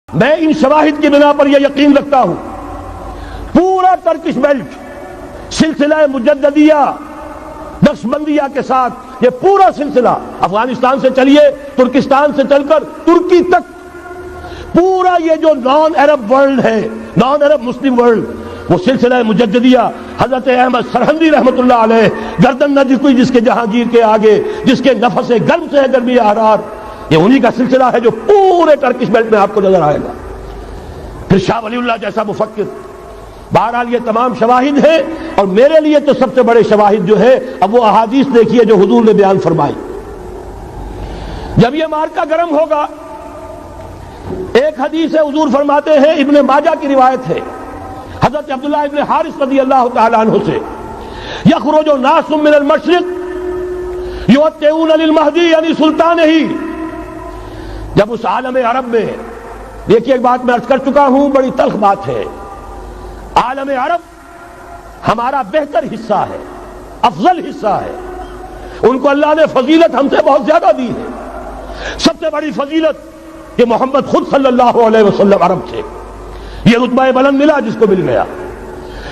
میں ان شواہد کی بنا پر یہ یقین رکھتا ہوں پورا ترکش بیلٹ سلسلہ مجددیہ نقشبندیہ کے ساتھ یہ پورا سلسلہ افغانستان سے چلیے ترکستان سے چل کر ترکی تک پورا یہ جو نان عرب ورلڈ ہے نان عرب مسلم ورلڈ وہ سلسلہ مجددیہ حضرت احمد سرہندی رحمت اللہ علیہ گردن نہ جھکی جس کے جہانگیر کے آگے جس کے نفس گرم سے ہے گرمی احرار یہ انہی کا سلسلہ ہے جو پورے ٹرکش بیلٹ میں آپ کو نظر آئے گا. پھر شاہ ولی اللہ جیسا مفکر. بہرحال یہ تمام شواہد ہیں اور میرے لیے تو سب سے بڑے شواہد جو ہے اب وہ احادیث دیکھیے جو حضور نے بیان فرمائی. جب یہ مارکا گرم ہوگا ایک حدیث ہے حضور فرماتے ہیں ابن ماجہ کی روایت ہے حضرت عبداللہ ابن حارث رضی اللہ تعالی عنہ سے یخرج ناس من المشرق یؤتون للمہدی یعنی سلطان ہی. جب اس عالم عرب میں دیکھیے ایک بات میں عرض کر چکا ہوں بڑی تلخ بات ہے عالم عرب ہمارا بہتر حصہ ہے افضل حصہ ہے ان کو اللہ نے فضیلت ہم سے بہت زیادہ دی ہے. سب سے بڑی فضیلت کہ محمد خود صلی اللہ علیہ وسلم عرب تھے یہ رتبہ بلند ملا جس کو مل گیا.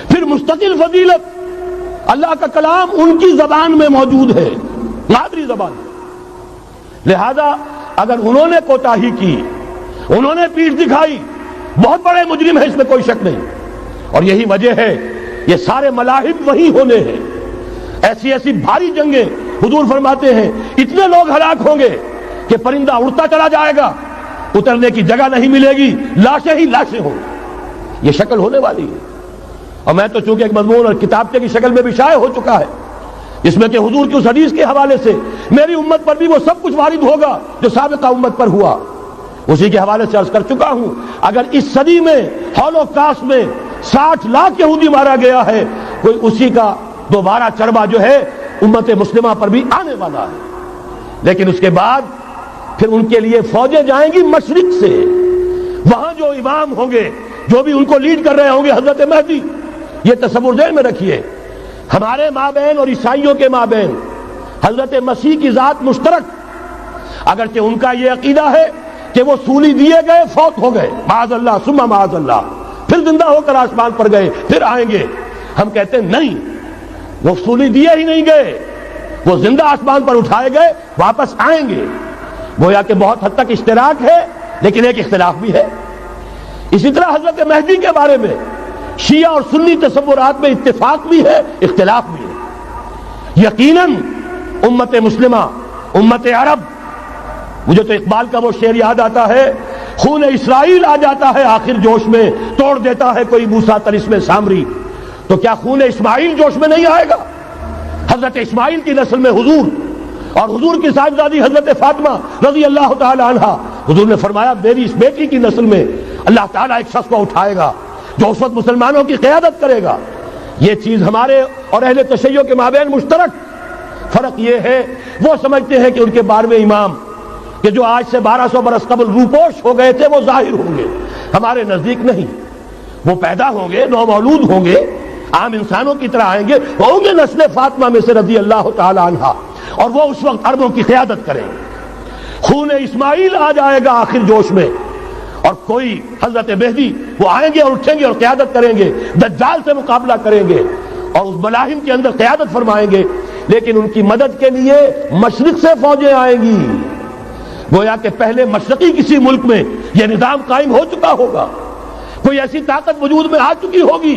پھر مستقل فضیلت اللہ کا کلام ان کی زبان میں موجود ہے مادری زبان. لہذا اگر انہوں نے کوتاہی کی انہوں نے پیٹھ دکھائی بہت بڑے مجرم ہیں اس میں کوئی شک نہیں. اور یہی وجہ ہے یہ سارے ملاحب وہی ہونے ہیں. ایسی ایسی بھاری جنگیں حضور فرماتے ہیں اتنے لوگ ہلاک ہوں گے کہ پرندہ اڑتا چلا جائے گا اترنے کی جگہ نہیں ملے گی لاشیں ہی لاشیں ہوں یہ شکل ہونے والی ہے. اور میں تو چونکہ ایک مضمون اور کتابچے کی شکل میں بھی شائع ہو چکا ہے اس میں کہ حضور کی اس حدیث کے حوالے سے میری امت پر بھی وہ سب کچھ وارد ہوگا جو سابقہ امت پر ہوا اسی کے حوالے سے عرض کر چکا ہوں. اگر اس صدی میں ہولوکاسٹ میں 60 لاکھ یہودی مارا گیا ہے کوئی اسی کا دوبارہ چربا جو ہے امت مسلمہ پر بھی آنے والا ہے. لیکن اس کے بعد پھر ان کے لیے فوجیں جائیں گی مشرق سے وہاں جو امام ہوں گے جو بھی ان کو لیڈ کر رہے ہوں گے حضرت مہدی. یہ تصور ذہن میں رکھیے ہمارے مابین اور عیسائیوں کے مابین حضرت مسیح کی ذات مشترک اگرچہ ان کا یہ عقیدہ ہے کہ وہ سولی دیے گئے فوت ہو گئے معاذ اللہ ثم معاذ اللہ پھر زندہ ہو کر آسمان پر گئے پھر آئیں گے. ہم کہتے ہیں نہیں وہ سولی دیے ہی نہیں گئے وہ زندہ آسمان پر اٹھائے گئے واپس آئیں گے. گویا کہ بہت حد تک اشتراک ہے لیکن ایک اختلاف بھی ہے. اسی طرح حضرت مہدی کے بارے میں شیعہ اور سنی تصورات میں اتفاق بھی ہے اختلاف بھی ہے. یقیناً امت مسلمہ امت عرب مجھے تو اقبال کا وہ شعر یاد آتا ہے خون اسرائیل آ جاتا ہے آخر جوش میں توڑ دیتا ہے کوئی موسیٰ طلسم سامری. تو کیا خون اسماعیل جوش میں نہیں آئے گا؟ حضرت اسماعیل کی نسل میں حضور اور حضور کی صاحبزادی حضرت فاطمہ رضی اللہ تعالی عنہا حضور نے فرمایا میری اس بیٹی کی نسل میں اللہ تعالیٰ ایک شخص کو اٹھائے گا جو اس وقت مسلمانوں کی قیادت کرے گا. یہ چیز ہمارے اور اہل تشیع کے مابین مشترک. فرق یہ ہے وہ سمجھتے ہیں کہ ان کے 12ویں امام کہ جو آج سے 1200 برس قبل روپوش ہو گئے تھے وہ ظاہر ہوں گے. ہمارے نزدیک نہیں وہ پیدا ہوں گے نو مولود ہوں گے عام انسانوں کی طرح آئیں گے ہوں گے نسل فاطمہ میں سے رضی اللہ تعالی عنہا اور وہ اس وقت عربوں کی قیادت کریں گے. خون اسماعیل آ جائے گا آخر جوش میں اور کوئی حضرت مہدی وہ آئیں گے اور اٹھیں گے اور قیادت کریں گے دجال سے مقابلہ کریں گے اور اس ملاحم کے اندر قیادت فرمائیں گے. لیکن ان کی مدد کے لیے مشرق سے فوجیں آئیں گی. گویا کہ پہلے مشرقی کسی ملک میں یہ نظام قائم ہو چکا ہوگا کوئی ایسی طاقت وجود میں آ چکی ہوگی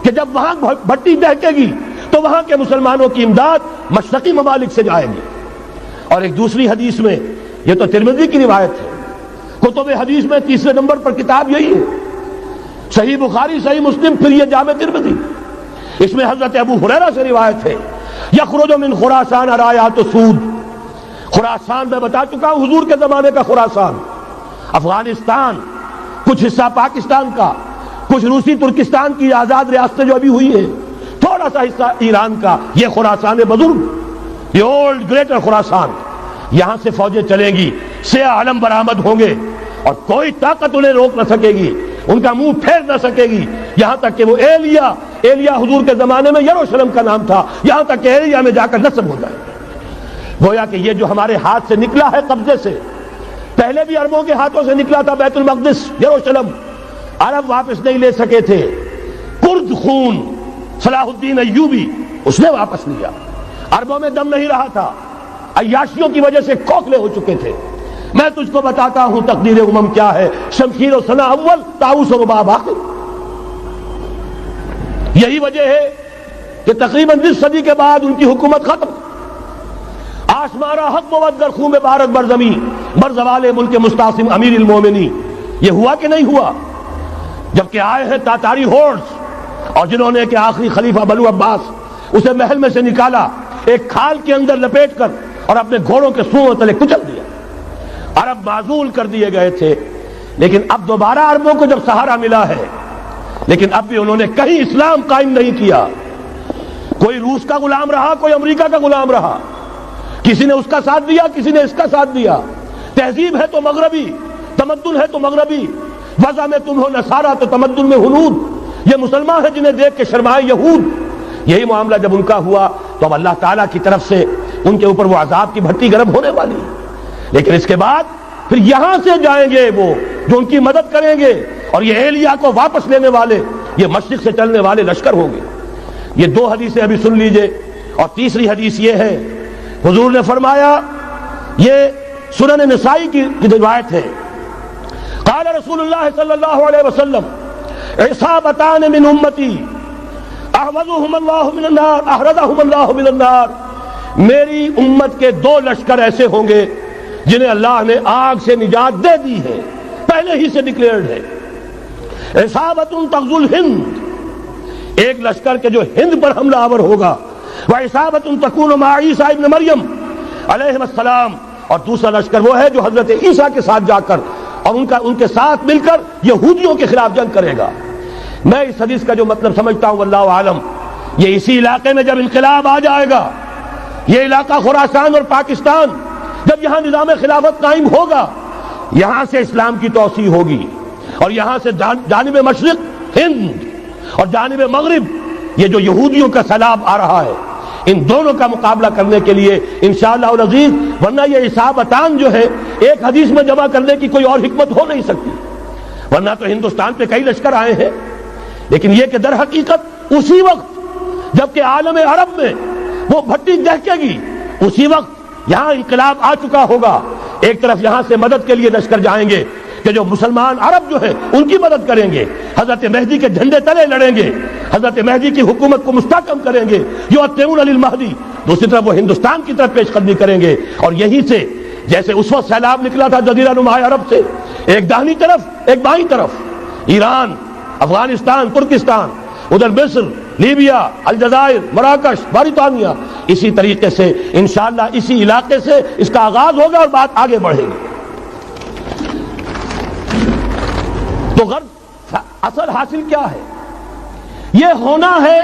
کہ جب وہاں بھٹی دہکے گی تو وہاں کے مسلمانوں کی امداد مشرقی ممالک سے جائے گی. اور ایک دوسری حدیث میں یہ تو ترمذی کی روایت ہے کتب حدیث میں تیسرے نمبر پر کتاب یہی ہے صحیح بخاری صحیح مسلم پھر یہ جامع ترمذی. اس میں حضرت ابو ہریرہ سے روایت ہے یخرج من خراسان رایات سود. خراسان میں بتا چکا ہوں حضور کے زمانے کا خراسان افغانستان کچھ حصہ پاکستان کا کچھ روسی ترکستان کی آزاد ریاستیں جو ابھی ہوئی ہیں تھوڑا سا حصہ ایران کا یہ خراسان بزرگ یہ اولڈ گریٹر خراسان. یہاں سے فوجیں چلیں گی سیاہ علم برآمد ہوں گے اور کوئی طاقت انہیں روک نہ سکے گی ان کا منہ پھیر نہ سکے گی یہاں تک کہ وہ ایلیا حضور کے زمانے میں یروشلم کا نام تھا یہاں تک کہ ایلیا میں جا کر نصب ہو جائے. گویا کہ یہ جو ہمارے ہاتھ سے نکلا ہے قبضے سے پہلے بھی عربوں کے ہاتھوں سے نکلا تھا بیت المقدس یروشلم، عرب واپس نہیں لے سکے تھے، کرد خون صلاح الدین ایوبی اس نے واپس لیا، عربوں میں دم نہیں رہا تھا، عیاشیوں کی وجہ سے کھوکھلے ہو چکے تھے۔ میں تجھ کو بتاتا ہوں تقدیر امم کیا ہے، شمشیر و ثنا اول، طاؤس و رباب آخر۔ یہی وجہ ہے کہ تقریباً 20 صدی کے بعد ان کی حکومت ختم، آسمارا حق بود گر خون بارت بر زمین بر زوال ملک مستعصم امیر المومنین۔ یہ ہوا کہ نہیں ہوا؟ جبکہ آئے ہیں تاتاری ہورس، اور جنہوں نے کہ آخری خلیفہ بنو عباس اسے محل میں سے نکالا ایک کھال کے اندر لپیٹ کر اور اپنے گھوڑوں کے سوؤں تلے کچل دیا۔ عرب معزول کر دیے گئے تھے، لیکن اب دوبارہ عربوں کو جب سہارا ملا ہے، لیکن اب بھی انہوں نے کہیں اسلام قائم نہیں کیا۔ کوئی روس کا غلام رہا، کوئی امریکہ کا غلام رہا، کسی نے اس کا ساتھ دیا، کسی نے اس کا ساتھ دیا۔ تہذیب ہے تو مغربی، تمدن ہے تو مغربی، وضع میں تم ہو نصارہ تو تمدن میں ہنود۔ یہ مسلمان ہیں جنہیں دیکھ کے شرمائے یہود۔ یہی معاملہ جب ان کا ہوا تو اب اللہ تعالیٰ کی طرف سے ان کے اوپر وہ عذاب کی بھٹی گرم ہونے والی ہے۔ لیکن اس کے بعد پھر یہاں سے جائیں گے وہ جو ان کی مدد کریں گے، اور یہ ایلیا کو واپس لینے والے، یہ مشرق سے چلنے والے لشکر ہوں گے۔ یہ 2 حدیثیں ابھی سن لیجئے، اور تیسری حدیث یہ ہے، حضور نے فرمایا، یہ سنن نسائی کی روایت ہے، قال رسول اللہ صلی اللہ علیہ وسلم عصابتان من امتی احوذهم اللہ من النار احرزهم اللہ من النار۔ میری امت کے 2 لشکر ایسے ہوں گے جنہیں اللہ نے آگ سے نجات دے دی ہے، پہلے ہی سے ڈکلیئرڈ ہے۔ عصابت تغزو الہند، ایک لشکر کے جو ہند پر حملہ آور ہوگا، وعصابت تکون مع عیسیٰ ابن مریم علیہ السلام، اور دوسرا لشکر وہ ہے جو حضرت عیسیٰ کے ساتھ جا کر اور ان کے ساتھ مل کر یہودیوں کے خلاف جنگ کرے گا۔ میں اس حدیث کا جو مطلب سمجھتا ہوں واللہ عالم، یہ اسی علاقے میں جب انقلاب آ جائے گا، یہ علاقہ خراسان اور پاکستان، جب یہاں نظام خلافت قائم ہوگا، یہاں سے اسلام کی توسیع ہوگی، اور یہاں سے جانب مشرق ہند اور جانب مغرب یہ جو یہودیوں کا سیلاب آ رہا ہے، ان دونوں کا مقابلہ کرنے کے لیے انشاءاللہ العزیز، ورنہ یہ عصابتان جو ہے ایک حدیث میں جمع کرنے کی کوئی اور حکمت ہو نہیں سکتی، ورنہ تو ہندوستان پہ کئی لشکر آئے ہیں، لیکن یہ کہ در حقیقت اسی وقت جبکہ عالم عرب میں وہ بھٹی دہکے گی، اسی وقت یہاں انقلاب آ چکا ہوگا۔ ایک طرف یہاں سے مدد کے لیے لشکر جائیں گے کہ جو مسلمان عرب جو ہے ان کی مدد کریں گے، حضرت مہدی کے جھنڈے تلے لڑیں گے، حضرت مہدی کی حکومت کو مستحکم کریں گے، یؤتمون للمہدی۔ دوسری طرف وہ ہندوستان کی طرف پیش قدمی کریں گے، اور یہیں سے جیسے اس وقت سیلاب نکلا تھا جزیرہ نما عرب سے، ایک داہنی طرف ایک بائیں طرف، ایران، افغانستان، ترکستان، ادھر مصر، لیبیا، الجزائر، مراکش، باریطانیہ، اسی طریقے سے انشاءاللہ اسی علاقے سے اس کا آغاز ہوگا اور بات آگے بڑھے گی۔ تو غرض اصل حاصل کیا ہے؟ یہ ہونا ہے،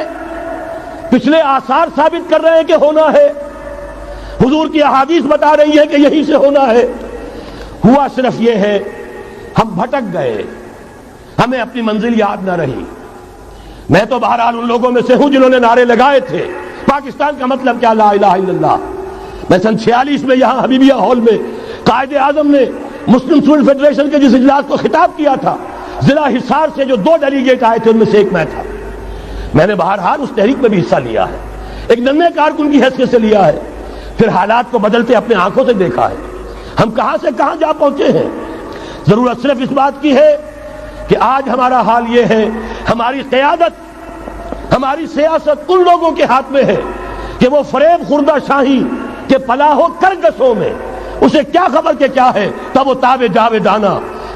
پچھلے آثار ثابت کر رہے ہیں کہ ہونا ہے، حضور کی احادیث بتا رہی ہے کہ یہی سے ہونا ہے۔ ہوا صرف یہ ہے ہم بھٹک گئے، ہمیں اپنی منزل یاد نہ رہی۔ میں تو بہرحال ان لوگوں میں سے ہوں جنہوں نے نعرے لگائے تھے پاکستان کا مطلب کیا، لا الہ الا اللہ۔ میں سن 46 میں یہاں حبیبیہ ہال میں قائد اعظم نے مسلم اسٹوڈنٹ فیڈریشن کے جس اجلاس کو خطاب کیا تھا، ضلع حصار سے جو 2 ڈیلیگیٹ آئے تھے ان میں سے ایک میں تھا۔ میں نے بہرحال اس تحریک میں بھی حصہ لیا ہے، ایک ننھے کارکن کی حیثیت سے لیا ہے، پھر حالات کو بدلتے اپنے آنکھوں سے دیکھا ہے، ہم کہاں سے کہاں جا پہنچے ہیں۔ ضرورت صرف اس بات کی ہے کہ آج ہمارا حال یہ ہے، ہماری قیادت، ہماری سیاست ان لوگوں کے ہاتھ میں ہے کہ وہ فریب خوردہ شاہی کے پلاح و کرگسوں میں اسے کیا خبر کہ کیا ہے، تب وہ تاب جاویدانہ،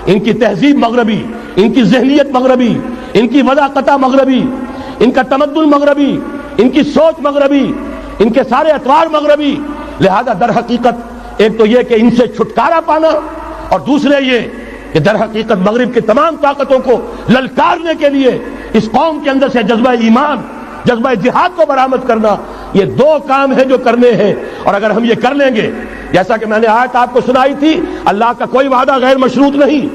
ان کی تہذیب مغربی، ان کی ذہنیت مغربی، ان کی وضاقتہ مغربی، ان کا تمدن مغربی، ان کی سوچ مغربی، ان کے سارے اطوار مغربی۔ لہذا در حقیقت ایک تو یہ کہ ان سے چھٹکارا پانا، اور دوسرے یہ کہ در حقیقت مغرب کی تمام طاقتوں کو للکارنے کے لیے اس قوم کے اندر سے جذبہ ایمان، جذبہ جہاد کو برآمد کرنا، یہ 2 کام ہیں جو کرنے ہیں۔ اور اگر ہم یہ کر لیں گے، جیسا کہ میں نے آیت آپ کو سنائی تھی، اللہ کا کوئی وعدہ غیر مشروط نہیں،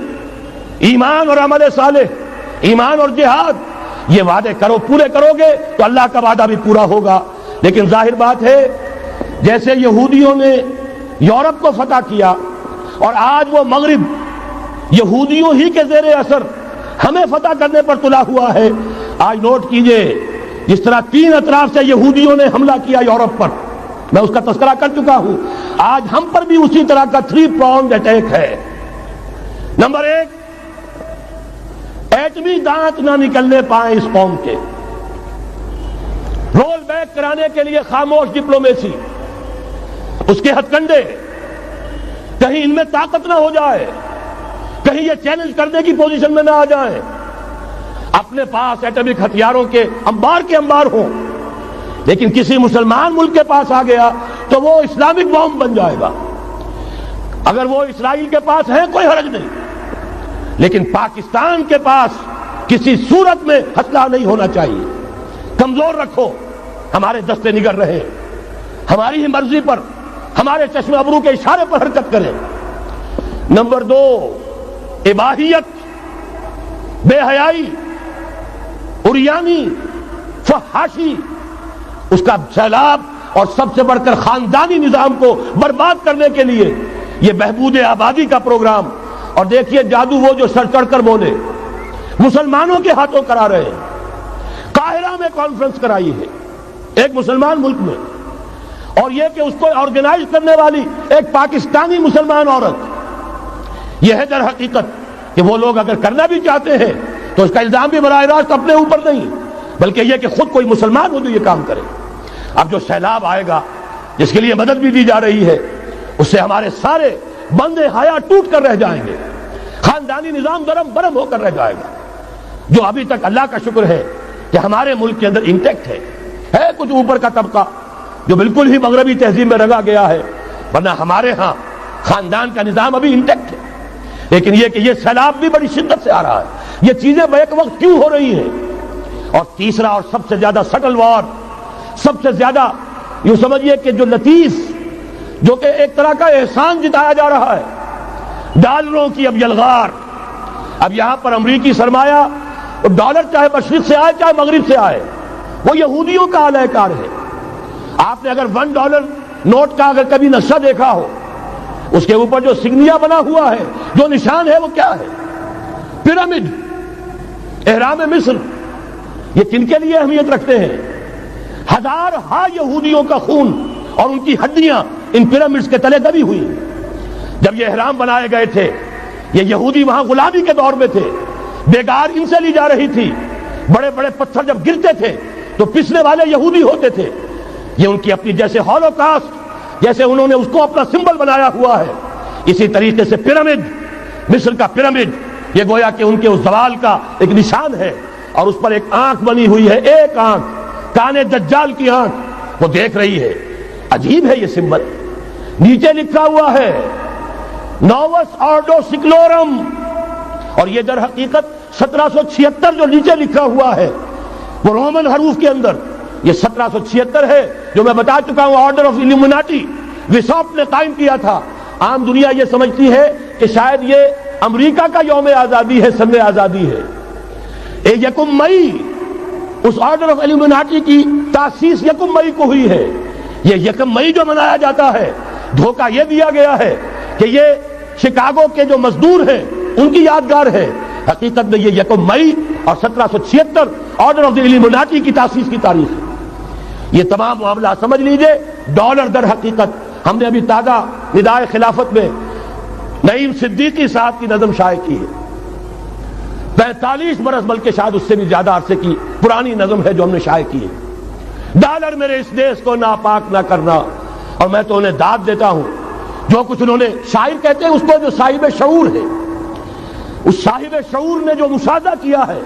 ایمان اور عمل صالح، ایمان اور جہاد، یہ وعدے پورے کرو گے تو اللہ کا وعدہ بھی پورا ہوگا۔ لیکن ظاہر بات ہے جیسے یہودیوں نے یورپ کو فتح کیا، اور آج وہ مغرب یہودیوں ہی کے زیر اثر ہمیں فتح کرنے پر تلا ہوا ہے. آج نوٹ کیجئے جس طرح 3 اطراف سے یہودیوں نے حملہ کیا یورپ پر، میں اس کا تذکرہ کر چکا ہوں، آج ہم پر بھی اسی طرح کا 3 pronged اٹیک ہے. نمبر 1، ایٹمی دانت نہ نکلنے پائیں اس قوم کے، رول بیک کرانے کے لیے خاموش ڈپلومیسی، اس کے ہتھ کنڈے، کہیں ان میں طاقت نہ ہو جائے، کہیں یہ چیلنج کرنے کی پوزیشن میں نہ آ جائیں، اپنے پاس ایٹمک ہتھیاروں کے انبار ہوں، لیکن کسی مسلمان ملک کے پاس آ گیا تو وہ اسلامک بام بن جائے گا. اگر وہ اسرائیل کے پاس ہے کوئی حرج نہیں، لیکن پاکستان کے پاس کسی صورت میں ہتھیار نہیں ہونا چاہیے. کمزور رکھو، ہمارے دستے نگر رہے، ہماری ہی مرضی پر، ہمارے چشم ابرو کے اشارے پر حرکت کریں. نمبر 2، اباحیت، بے حیائی، عریانی، فحاشی، اس کا سیلاب، اور سب سے بڑھ کر خاندانی نظام کو برباد کرنے کے لیے یہ بہبود آبادی کا پروگرام. اور دیکھیے جادو وہ جو سر چڑھ کر بولے، مسلمانوں کے ہاتھوں کرا رہے ہیں. قاہرہ میں کانفرنس کرائی ہے ایک مسلمان ملک میں، اور یہ کہ اس کو آرگنائز کرنے والی ایک پاکستانی مسلمان عورت. یہ ہے در حقیقت کہ وہ لوگ اگر کرنا بھی چاہتے ہیں تو اس کا الزام بھی براہ راست اپنے اوپر نہیں، بلکہ یہ کہ خود کوئی مسلمان ہو جو یہ کام کرے. اب جو سیلاب آئے گا جس کے لیے مدد بھی دی جا رہی ہے، اس سے ہمارے سارے بندے حیا ٹوٹ کر رہ جائیں گے، خاندانی نظام درم برم ہو کر رہ جائے گا. جو ابھی تک اللہ کا شکر ہے کہ ہمارے ملک کے اندر انٹیکٹ ہے کچھ اوپر کا طبقہ جو بالکل ہی مغربی تہذیب میں رگا گیا ہے، ورنہ ہمارے ہاں خاندان کا نظام ابھی انٹیکٹ ہے. لیکن یہ کہ یہ سیلاب بھی بڑی شدت سے آ رہا ہے، یہ چیزیں بیک وقت کیوں ہو رہی ہیں. اور تیسرا اور سب سے زیادہ سٹل وار، سب سے زیادہ یوں سمجھیے کہ جو لطیف، جو کہ ایک طرح کا احسان جتایا جا رہا ہے، ڈالروں کی اب یلغار. اب یہاں پر امریکی سرمایہ، ڈالر چاہے مشرق سے آئے چاہے مغرب سے آئے، وہ یہودیوں کا اعلی کار ہے. آپ نے اگر $1 نوٹ کا اگر کبھی نقشہ دیکھا ہو، اس کے اوپر جو سگنیا بنا ہوا ہے، جو نشان ہے، وہ کیا ہے؟ پیرامڈ، احرام مصر. یہ کن کے لیے اہمیت رکھتے ہیں؟ ہزار یہودیوں کا خون اور ان کی ہڈیاں ان پیرامڈز کے تلے دبی ہوئی. جب یہ احرام بنائے گئے تھے، یہ یہودی وہاں غلامی کے دور میں تھے، بیگار ان سے لی جا رہی تھی. بڑے بڑے پتھر جب گرتے تھے تو پسنے والے یہودی ہوتے تھے. یہ ان کی اپنی جیسے ہولوکاسٹ، جیسے انہوں نے اس کو اپنا سمبل بنایا ہوا ہے، اسی طریقے سے پیرامڈ، مصر کا پیرامڈ، یہ گویا کہ ان کے اس زوال کا ایک نشان ہے. اور اس پر ایک آنکھ بنی ہوئی ہے، ایک آنکھ، کانے دجال کی آنکھ، وہ دیکھ رہی ہے. عجیب ہے یہ سمبل. نیچے لکھا ہوا ہے نووس آرڈو سکلورم، اور یہ در حقیقت 1776 جو نیچے لکھا ہوا ہے وہ رومن حروف کے اندر یہ 1776 ہے، جو میں بتا چکا ہوں آرڈر آف ایلومیناٹی وساپ نے قائم کیا تھا. عام دنیا یہ سمجھتی ہے کہ شاید یہ امریکہ کا یوم آزادی ہے، سن آزادی ہے. 1 مئی اس آرڈر آف ایلومیناٹی کی تاسیس 1 مئی کو ہوئی ہے. یہ 1 مئی جو منایا جاتا ہے، دھوکہ یہ دیا گیا ہے کہ یہ شکاگو کے جو مزدور ہیں ان کی یادگار ہے. حقیقت میں یہ 1 مئی اور 1776 آرڈر آف دی ایلومیناٹی کی تاسیس کی تاریخ ہے. یہ تمام معاملہ سمجھ لیجئے. ڈالر در حقیقت ہم نے ابھی تازہ ندائے خلافت میں نعیم صدیقی صاحب کی نظم شائع کی ہے. 45 برس بلکہ شاید اس سے بھی زیادہ عرصے کی پرانی نظم ہے جو ہم نے شائع کی ہے. ڈالر میرے اس دیش کو ناپاک نہ کرنا، اور میں تو انہیں داد دیتا ہوں جو کچھ انہوں نے، شاعر کہتے ہیں اس کو جو صاحب شعور ہے، اس صاحب شعور نے جو مشاہدہ کیا ہے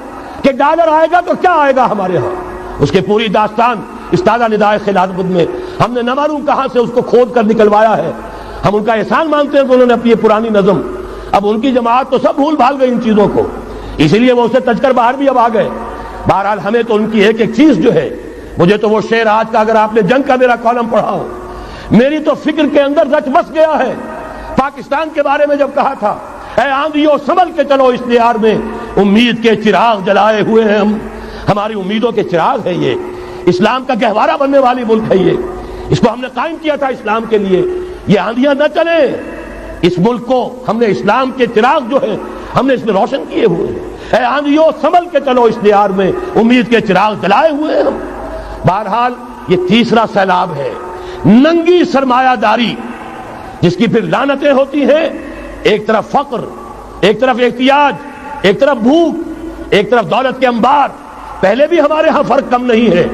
کہ ڈالر آئے گا تو کیا آئے گا ہمارے ہاں، اس کے پوری داستان اس تازہ ندائے خلافت میں ہم نے نہ معلوم کہاں سے اس کو کھود کر نکلوایا ہے. ہم ان کا احسان مانتے ہیں کہ انہوں نے اپنی یہ پرانی نظم، اب ان کی جماعت تو سب بھول بھال گئی ان چیزوں کو، اسی لیے وہ اسے تج کر باہر بھی اب آ گئے. بہرحال ہمیں تو ان کی ایک ایک چیز جو ہے، مجھے تو وہ شعر آج کا اگر آپ نے جنگ کا میرا کالم پڑھا ہو، میری تو فکر کے اندر رچ بس گیا ہے. پاکستان کے بارے میں جب کہا تھا، اے آندھیوں سنبھل کے چلو اس دیار میں، امید کے چراغ جلائے ہوئے ہیں ہم، ہماری امیدوں کے چراغ ہے یہ، اسلام کا گہوارہ بننے والی ملک ہے یہ، اس کو ہم نے قائم کیا تھا اسلام کے لیے. یہ آندھیاں نہ چلیں، اس ملک کو ہم نے اسلام کے چراغ جو ہے ہم نے اس میں روشن کیے ہوئے ہیں۔ اے آندھیوں سنبھل کے چلو اس دیار میں، امید کے چراغ جلائے ہوئے ہیں ہم۔ بہرحال یہ تیسرا سیلاب ہے، ننگی سرمایہ داری، جس کی پھر لعنتیں ہوتی ہیں۔ ایک طرف فقر، ایک طرف احتیاج، ایک طرف بھوک، ایک طرف دولت کے انبار۔ پہلے بھی ہمارے ہاں فرق کم نہیں ہے،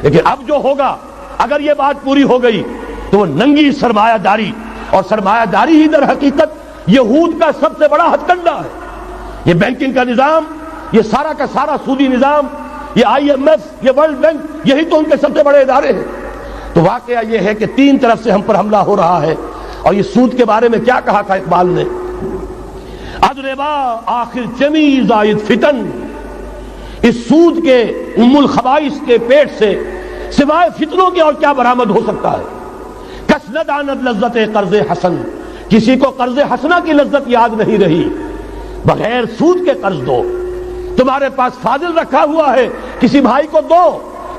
لیکن اب جو ہوگا اگر یہ بات پوری ہو گئی تو وہ ننگی سرمایہ داری، اور سرمایہ داری ہی در حقیقت یہود کا سب سے بڑا ہتھ کنڈا ہے۔ یہ بینکنگ کا نظام، یہ سارا کا سارا سودی نظام، یہ IMF، یہ ورلڈ بینک، یہی تو ان کے سب سے بڑے ادارے ہیں۔ تو واقعہ یہ ہے کہ تین طرف سے ہم پر حملہ ہو رہا ہے۔ اور یہ سود کے بارے میں کیا کہا تھا اقبال نے؟ اضربا آخر چمی زائد فتن، اس سود کے ام الخبائث کے پیٹ سے سوائے فتنوں کے اور کیا برآمد ہو سکتا ہے؟ کس ندانت لذت قرض حسن، کسی کو قرض حسنہ کی لذت یاد نہیں رہی۔ بغیر سود کے قرض دو، تمہارے پاس فاضل رکھا ہوا ہے کسی بھائی کو دو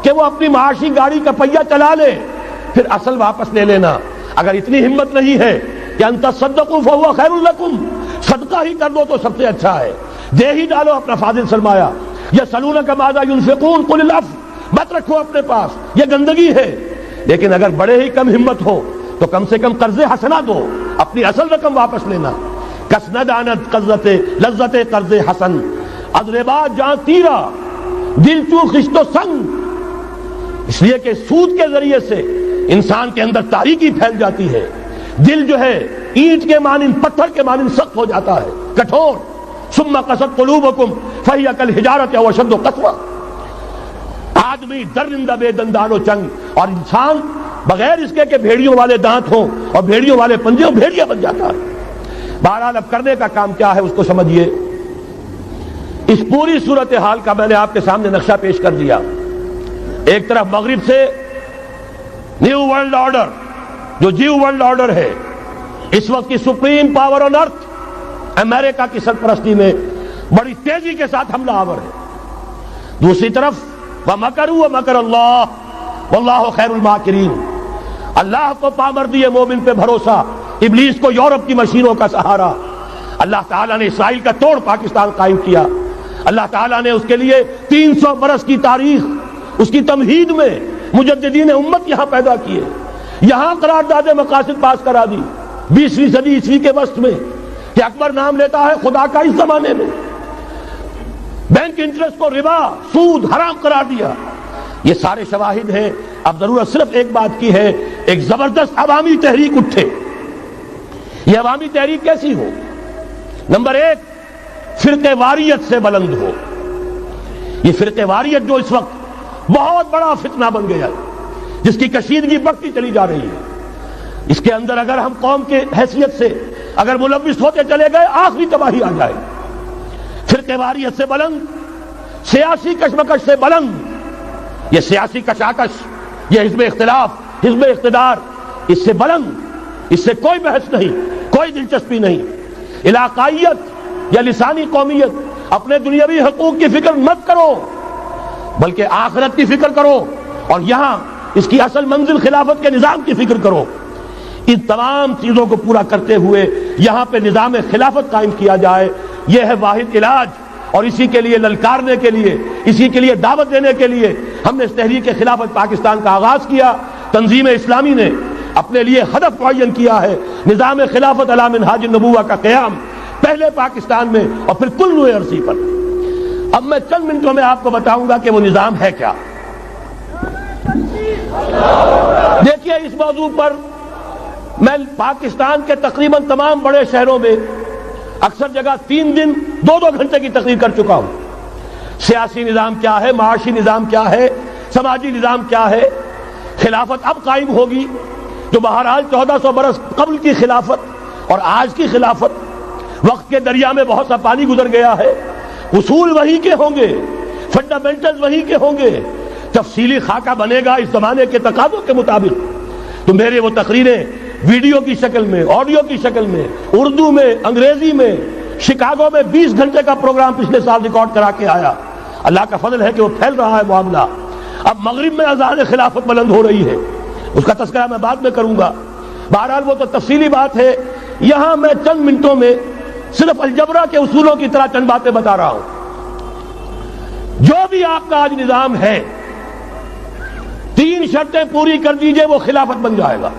کہ وہ اپنی معاشی گاڑی کا پہیہ چلا لے، پھر اصل واپس لے لینا۔ اگر اتنی ہمت نہیں ہے کہ ان تصدقوا فهو خیر لکم، صدقہ ہی کر دو تو سب سے اچھا ہے، دے ہی ڈالو اپنا فاضل سرمایہ۔ یسألونک ماذا ينفقون قل العفو، مت رکھو اپنے پاس، یہ گندگی ہے۔ لیکن اگر بڑے ہی کم ہمت ہو تو کم سے کم قرض حسنہ دو، اپنی اصل رقم واپس لینا۔ کسند آنت لذت قرض حسن، اضربا جاں تیرا دل چو خشت و سنگ، اس لیے کہ سود کے ذریعے سے انسان کے اندر تاریکی پھیل جاتی ہے، دل جو ہے اینٹ کے مانند، پتھر کے مانند سخت ہو جاتا ہے، کٹھور۔ ثم قست قلوبکم فہی کالحجارۃ او اشد قسوہ، آدمی درندہ بے دندان و چنگ، اور انسان بغیر اس کے کہ بھیڑیوں والے دانت ہوں اور بھیڑیوں والے پنجے ہوں، بھیڑیا بن جاتا ہے۔ بہرحال اب کرنے کا کام کیا ہے اس کو سمجھیے۔ اس پوری صورتحال کا میں نے آپ کے سامنے نقشہ پیش کر دیا۔ ایک طرف مغرب سے نیو ورلڈ آرڈر، جو جیو ورلڈ آرڈر ہے، اس وقت کی سپریم پاور آن ارتھ، امریکہ کی سرپرستی میں بڑی تیزی کے ساتھ حملہ آور ہے۔ دوسری طرف وَمَكَرُوا وَمَكَرَ اللَّهُ وَاللَّهُ خَيْرُ الْمَاكِرِينَ، اللہ کو پامردی مومن پہ بھروسہ، ابلیس کو یورپ کی مشینوں کا سہارا۔ اللہ تعالیٰ نے اسرائیل کا توڑ پاکستان قائم کیا، اللہ تعالیٰ نے اس کے لیے 300 برس کی تاریخ، اس کی تمہید میں مجددین امت یہاں پیدا کیے، یہاں قرارداد مقاصد پاس کرا دی 20ویں صدی عیسوی کے وسط میں، کہ اکبر نام لیتا ہے خدا کا اس زمانے میں۔ بینک انٹرسٹ کو ربا، سود حرام قرار دیا۔ یہ سارے شواہد ہیں۔ اب ضرورت صرف ایک بات کی ہے، ایک زبردست عوامی تحریک اٹھے۔ یہ عوامی تحریک کیسی ہو؟ نمبر ایک، فرقہ واریت سے بلند ہو۔ یہ فرقہ واریت جو اس وقت بہت بڑا فتنہ بن گیا ہے، جس کی کشیدگی بڑھتی چلی جا رہی ہے، اس کے اندر اگر ہم قوم کے حیثیت سے اگر ملوث ہوتے چلے گئے، آخری تباہی آ جائے۔ فرقہ واریت سے بلند، سیاسی کشمکش سے بلند، یہ سیاسی کشاکش، یہ حزب اختلاف، حزب اقتدار، اس سے بلند، اس سے کوئی بحث نہیں، کوئی دلچسپی نہیں۔ علاقائیت یا لسانی قومیت، اپنے دنیاوی حقوق کی فکر مت کرو، بلکہ آخرت کی فکر کرو، اور یہاں اس کی اصل منزل خلافت کے نظام کی فکر کرو۔ ان تمام چیزوں کو پورا کرتے ہوئے یہاں پہ نظام خلافت قائم کیا جائے، یہ ہے واحد علاج۔ اور اسی کے لیے للکارنے کے لیے، اسی کے لیے دعوت دینے کے لیے ہم نے اس تحریک خلافت پاکستان کا آغاز کیا۔ تنظیم اسلامی نے اپنے لیے ہدف معین کیا ہے، نظام خلافت علی منہاج النبوہ کا قیام، پہلے پاکستان میں اور پھر کل نوع عرصی پر۔ اب میں چند منٹوں میں آپ کو بتاؤں گا کہ وہ نظام ہے کیا۔ دیکھیے، اس موضوع پر میں پاکستان کے تقریباً تمام بڑے شہروں میں اکثر جگہ 3 دن 2 گھنٹے کی تقریر کر چکا ہوں۔ سیاسی نظام کیا ہے، معاشی نظام کیا ہے، سماجی نظام کیا ہے۔ خلافت اب قائم ہوگی، جو بہرحال 1400 برس قبل کی خلافت اور آج کی خلافت، وقت کے دریا میں بہت سا پانی گزر گیا ہے، اصول وہی کے ہوں گے، فنڈامنٹلز وہی کے ہوں گے، تفصیلی خاکہ بنے گا اس زمانے کے تقاضوں کے مطابق۔ تو میرے وہ تقریریں ویڈیو کی شکل میں، آڈیو کی شکل میں، اردو میں، انگریزی میں، شکاگو میں 20 گھنٹے کا پروگرام پچھلے سال ریکارڈ کرا کے آیا۔ اللہ کا فضل ہے کہ وہ پھیل رہا ہے معاملہ۔ اب مغرب میں اذان خلافت بلند ہو رہی ہے، اس کا تذکرہ میں بعد میں کروں گا۔ بہرحال وہ تو تفصیلی بات ہے، یہاں میں چند منٹوں میں صرف الجبرا کے اصولوں کی طرح چند باتیں بتا رہا ہوں. جو بھی آپ کا آج نظام ہے 3 شرطیں پوری کر دیجئے وہ خلافت بن جائے گا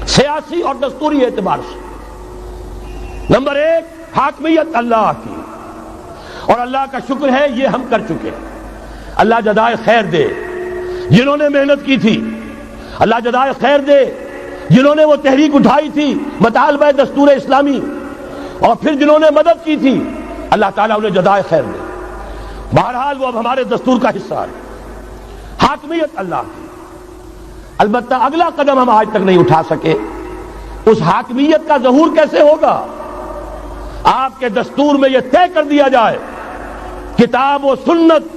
سیاسی اور دستوری اعتبار سے. نمبر 1 حاکمیت اللہ کی، اور اللہ کا شکر ہے یہ ہم کر چکے. اللہ جزائے خیر دے جنہوں نے محنت کی تھی، اللہ جزائے خیر دے جنہوں نے وہ تحریک اٹھائی تھی مطالبہ دستور اسلامی، اور پھر جنہوں نے مدد کی تھی، اللہ تعالیٰ انہیں جزائے خیر دے. بہرحال وہ اب ہمارے دستور کا حصہ ہے. حاکمیت اللہ کی. البتہ اگلا قدم ہم آج تک نہیں اٹھا سکے. اس حاکمیت کا ظہور کیسے ہوگا؟ آپ کے دستور میں یہ طے کر دیا جائے کتاب و سنت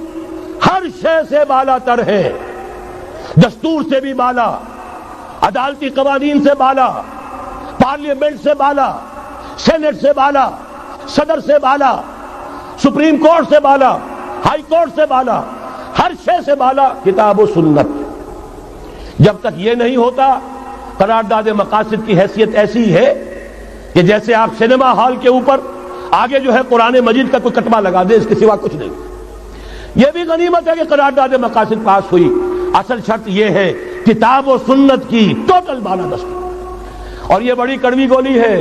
ہر شے سے بالا تر ہے، دستور سے بھی بالا، عدالتی قوانین سے بالا، پارلیمنٹ سے بالا، سینٹ سے بالا، صدر سے بالا، سپریم کورٹ سے بالا، ہائی کورٹ سے بالا، ہر شے سے بالا کتاب و سنت. جب تک یہ نہیں ہوتا قرارداد مقاصد کی حیثیت ایسی ہے کہ جیسے آپ سینما ہال کے اوپر آگے جو ہے قرآن مجید کا کوئی کتبہ لگا دے، اس کے سوا کچھ نہیں. یہ بھی غنیمت ہے کہ قرارداد مقاصد پاس ہوئی. اصل شرط یہ ہے کتاب و سنت کی ٹوٹل بالادستی. اور یہ بڑی کڑوی گولی ہے.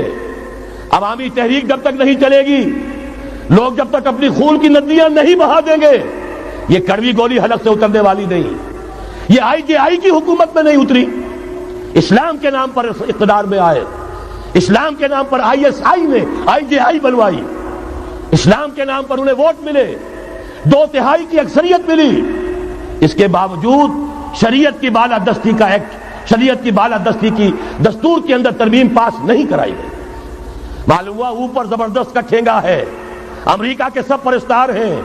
عوامی تحریک جب تک نہیں چلے گی، لوگ جب تک اپنی خون کی ندیاں نہیں بہا دیں گے، یہ کڑوی گولی حلق سے اترنے والی نہیں. یہ IJI کی حکومت میں نہیں اتری، اسلام کے نام پر اقتدار میں آئے، اسلام کے نام پر ISI نے IJI بنوائی، اسلام کے نام پر انہیں ووٹ ملے، 2/3 کی اکثریت ملی. اس کے باوجود شریعت کی بالادستی کا ایکٹ، شریعت کی بالادستی کی دستور کے اندر ترمیم پاس نہیں کرائی گئی. معلوم ہوا اوپر زبردست کا ٹھینگا ہے، امریکہ کے سب پرستار ہیں،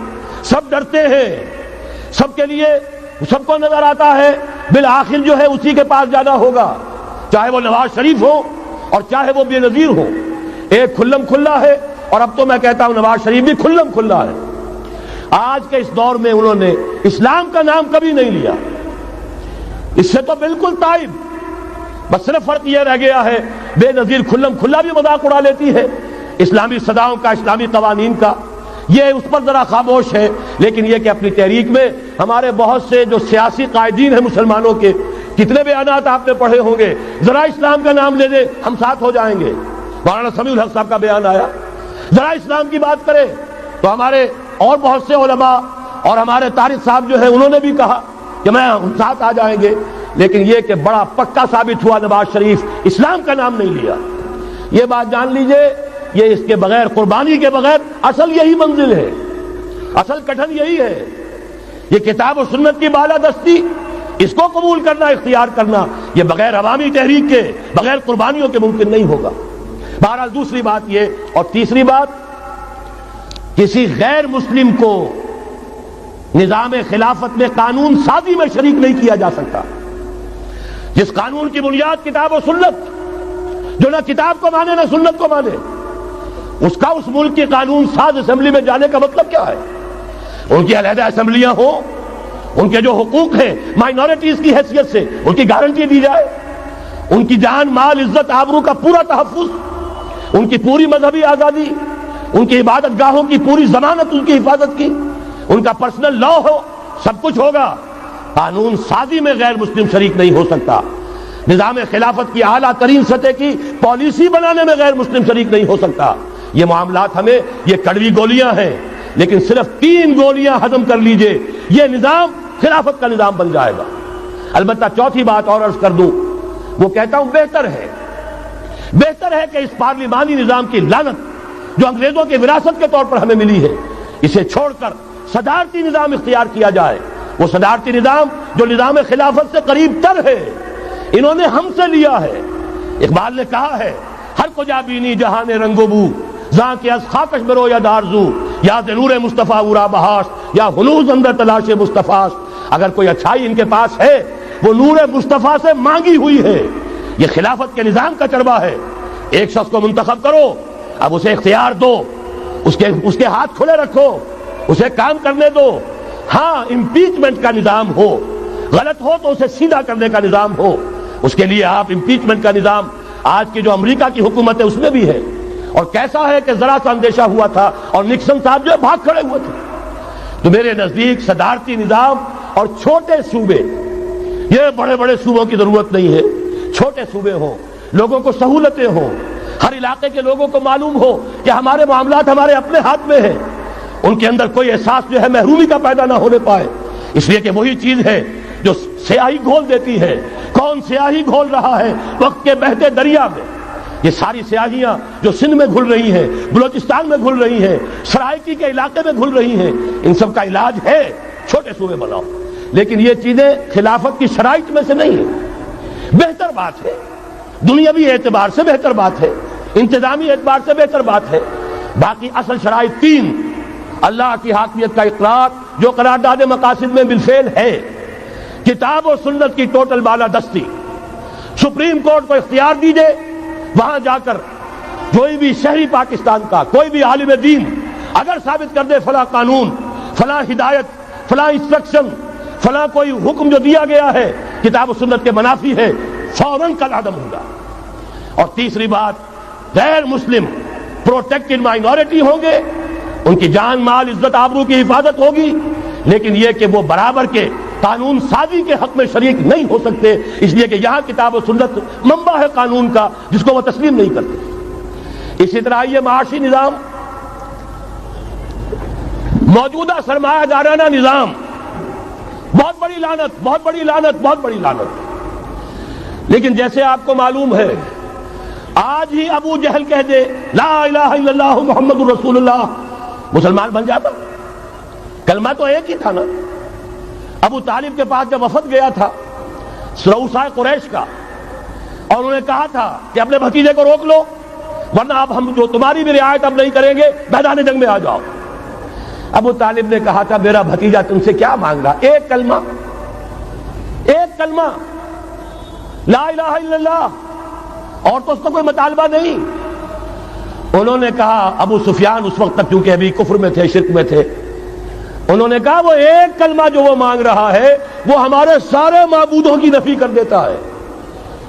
سب ڈرتے ہیں، سب کے لیے سب کو نظر آتا ہے بالآخر جو ہے اسی کے پاس جانا ہوگا، چاہے وہ نواز شریف ہو اور چاہے وہ بے نظیر ہو. ایک کھلم کھلا ہے، اور اب تو میں کہتا ہوں نواز شریف بھی کھلم کھلا ہے. آج کے اس دور میں انہوں نے اسلام کا نام کبھی نہیں لیا، اس سے تو بالکل تائب. بس صرف فرق یہ رہ گیا ہے بے نظیر کھلم کھلا بھی مذاق اڑا لیتی ہے اسلامی صداؤں کا، اسلامی قوانین کا. یہ اس پر ذرا خاموش ہے. لیکن یہ کہ اپنی تحریک میں ہمارے بہت سے جو سیاسی قائدین ہیں مسلمانوں کے، کتنے بیانات آپ نے پڑھے ہوں گے، ذرا اسلام کا نام لے دے ہم ساتھ ہو جائیں گے. مولانا سمیع الحق صاحب کا بیان آیا، ذرا اسلام کی بات کرے تو ہمارے اور بہت سے علماء اور ہمارے طارق صاحب جو ہے انہوں نے بھی کہا کہ میں ہم ساتھ آ جائیں گے. لیکن یہ کہ بڑا پکا ثابت ہوا نواز شریف اسلام کا نام نہیں لیا. یہ بات جان لیجئے، یہ اس کے بغیر، قربانی کے بغیر اصل یہی منزل ہے، اصل کٹھن یہی ہے. یہ کتاب و سنت کی بالادستی، اس کو قبول کرنا، اختیار کرنا، یہ بغیر عوامی تحریک کے، بغیر قربانیوں کے ممکن نہیں ہوگا. بہرحال دوسری بات یہ، اور تیسری بات، کسی غیر مسلم کو نظام خلافت میں قانون سازی میں شریک نہیں کیا جا سکتا. جس قانون کی بنیاد کتاب و سنت، جو نہ کتاب کو مانے نہ سنت کو مانے، اس کا اس ملک کی قانون ساز اسمبلی میں جانے کا مطلب کیا ہے؟ ان کی علیحدہ اسمبلیاں ہوں، ان کے جو حقوق ہیں مائنورٹیز کی حیثیت سے ان کی گارنٹی دی جائے، ان کی جان، مال، عزت، آبرو کا پورا تحفظ، ان کی پوری مذہبی آزادی، ان کی عبادت گاہوں کی پوری ضمانت، ان کی حفاظت کی، ان کا پرسنل لا ہو، سب کچھ ہوگا. قانون سازی میں غیر مسلم شریک نہیں ہو سکتا. نظام خلافت کی اعلیٰ ترین سطح کی پالیسی بنانے میں غیر مسلم شریک نہیں ہو سکتا. یہ معاملات ہمیں، یہ کڑوی گولیاں ہیں، لیکن صرف 3 گولیاں ہضم کر لیجئے، یہ نظام خلافت کا نظام بن جائے گا. البتہ چوتھی بات اور عرض کر دوں، وہ کہتا ہوں بہتر ہے کہ اس پارلیمانی نظام کی لعنت جو انگریزوں کی وراثت کے طور پر ہمیں ملی ہے، اسے چھوڑ کر صدارتی نظام اختیار کیا جائے. وہ صدارتی نظام جو نظام خلافت سے قریب تر ہے، انہوں نے ہم سے لیا ہے. اقبال نے کہا ہے، ہر کجا بینی جہان رنگ و بو، زاں کے از خاکش برو یا دارزو، یا نور مصطفیٰ اورا بہاش، یا ہنوز اندر تلاش مصطفیٰ. اگر کوئی اچھائی ان کے پاس ہے وہ نور مصطفیٰ سے مانگی ہوئی ہے. یہ خلافت کے نظام کا چربا ہے. ایک شخص کو منتخب کرو، اب اسے اختیار دو، اس کے ہاتھ کھلے رکھو، اسے کام کرنے دو. ہاں امپیچمنٹ کا نظام ہو، غلط ہو تو اسے سیدھا کرنے کا نظام ہو. اس کے لیے آپ امپیچمنٹ کا نظام آج کی جو امریکہ کی حکومت ہے اس میں بھی ہے. اور کیسا ہے کہ ذرا سا اندیشہ ہوا تھا اور نکسن صاحب جو ہے بھاگ کھڑے ہوئے تھے. تو میرے نزدیک صدارتی نظام اور چھوٹے صوبے، یہ بڑے بڑے صوبوں کی ضرورت نہیں ہے، چھوٹے صوبے ہوں، لوگوں کو سہولتیں ہوں، ہر علاقے کے لوگوں کو معلوم ہو کہ ہمارے معاملات ہمارے اپنے ہاتھ میں ہیں، ان کے اندر کوئی احساس جو ہے محرومی کا پیدا نہ ہونے پائے. اس لیے کہ وہی چیز ہے جو سیاہی گھول دیتی ہے. کون سیاہی گھول رہا ہے وقت کے بہتے دریا میں؟ یہ ساری سیاہیاں جو سندھ میں گھل رہی ہیں، بلوچستان میں گھل رہی ہیں، سرائکی کے علاقے میں گھل رہی ہیں، ان سب کا علاج ہے چھوٹے صوبے بناؤ. لیکن یہ چیزیں خلافت کی شرائط میں سے نہیں ہیں. بہتر بات ہے، دنیاوی اعتبار سے بہتر بات ہے، انتظامی اعتبار سے بہتر بات ہے. باقی اصل شرائط تین: اللہ کی حاکمیت کا اقرار جو قرارداد مقاصد میں بالفعل ہے، کتاب و سنت کی ٹوٹل بالادستی. سپریم کورٹ کو اختیار دیجئے، وہاں جا کر کوئی بھی شہری پاکستان کا کوئی بھی عالم دین اگر ثابت کر دے فلاں قانون، فلاں ہدایت، فلاں انسٹرکشن، فلاں کوئی حکم جو دیا گیا ہے کتاب و سنت کے منافی ہے، فوراً کل عدم ہوگا. اور تیسری بات، غیر مسلم پروٹیکٹڈ مائنورٹی ہوں گے، ان کی جان مال عزت آبرو کی حفاظت ہوگی، لیکن یہ کہ وہ برابر کے قانون سازی کے حق میں شریک نہیں ہو سکتے، اس لیے کہ یہاں کتاب و سنت منبع ہے قانون کا جس کو وہ تسلیم نہیں کرتے. اسی طرح یہ معاشی نظام، موجودہ سرمایہ دارانہ نظام، بہت بڑی لعنت، بہت بڑی لعنت، بہت بڑی لعنت. لیکن جیسے آپ کو معلوم ہے، آج ہی ابو جہل کہہ دے لا الہ الا اللہ محمد الرسول اللہ، مسلمان بن جاتا. کلمہ تو ایک ہی تھا نا. ابو طالب کے پاس جب وفد گیا تھا رؤسائے قریش کا، اور انہوں نے کہا تھا کہ اپنے بھتیجے کو روک لو ورنہ اب ہم جو تمہاری بھی رعایت اب نہیں کریں گے، میدان جنگ میں آ جاؤ. ابو طالب نے کہا تھا میرا بھتیجا تم سے کیا مانگ رہا؟ ایک کلمہ، ایک کلمہ لا الہ الا اللہ، اور تو اس کا کوئی مطالبہ نہیں. انہوں نے کہا، ابو سفیان اس وقت تک کیونکہ ابھی کفر میں تھے، شرک میں تھے، انہوں نے کہا وہ ایک کلمہ جو وہ مانگ رہا ہے وہ ہمارے سارے معبودوں کی نفی کر دیتا ہے.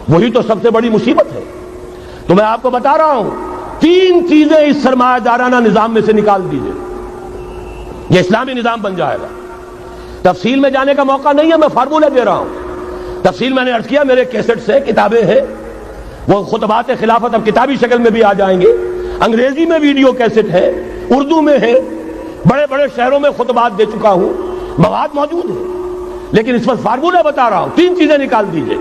وہی تو سب سے بڑی مصیبت ہے. تو میں آپ کو بتا رہا ہوں، تین چیزیں اس سرمایہ دارانہ نظام میں سے نکال دیجئے، یہ اسلامی نظام بن جائے گا. تفصیل میں جانے کا موقع نہیں ہے، میں فارمولہ دے رہا ہوں. تفصیل میں نے عرض کیا، میرے کیسٹ سے کتابیں ہیں، وہ خطبات خلافت اب کتابی شکل میں بھی آ جائیں گے، انگریزی میں ویڈیو کیسٹ ہے، اردو میں ہے، بڑے بڑے شہروں میں خطبات دے چکا ہوں، مواد موجود ہے. لیکن اس وقت فارمولہ بتا رہا ہوں، تین چیزیں نکال دیجئے.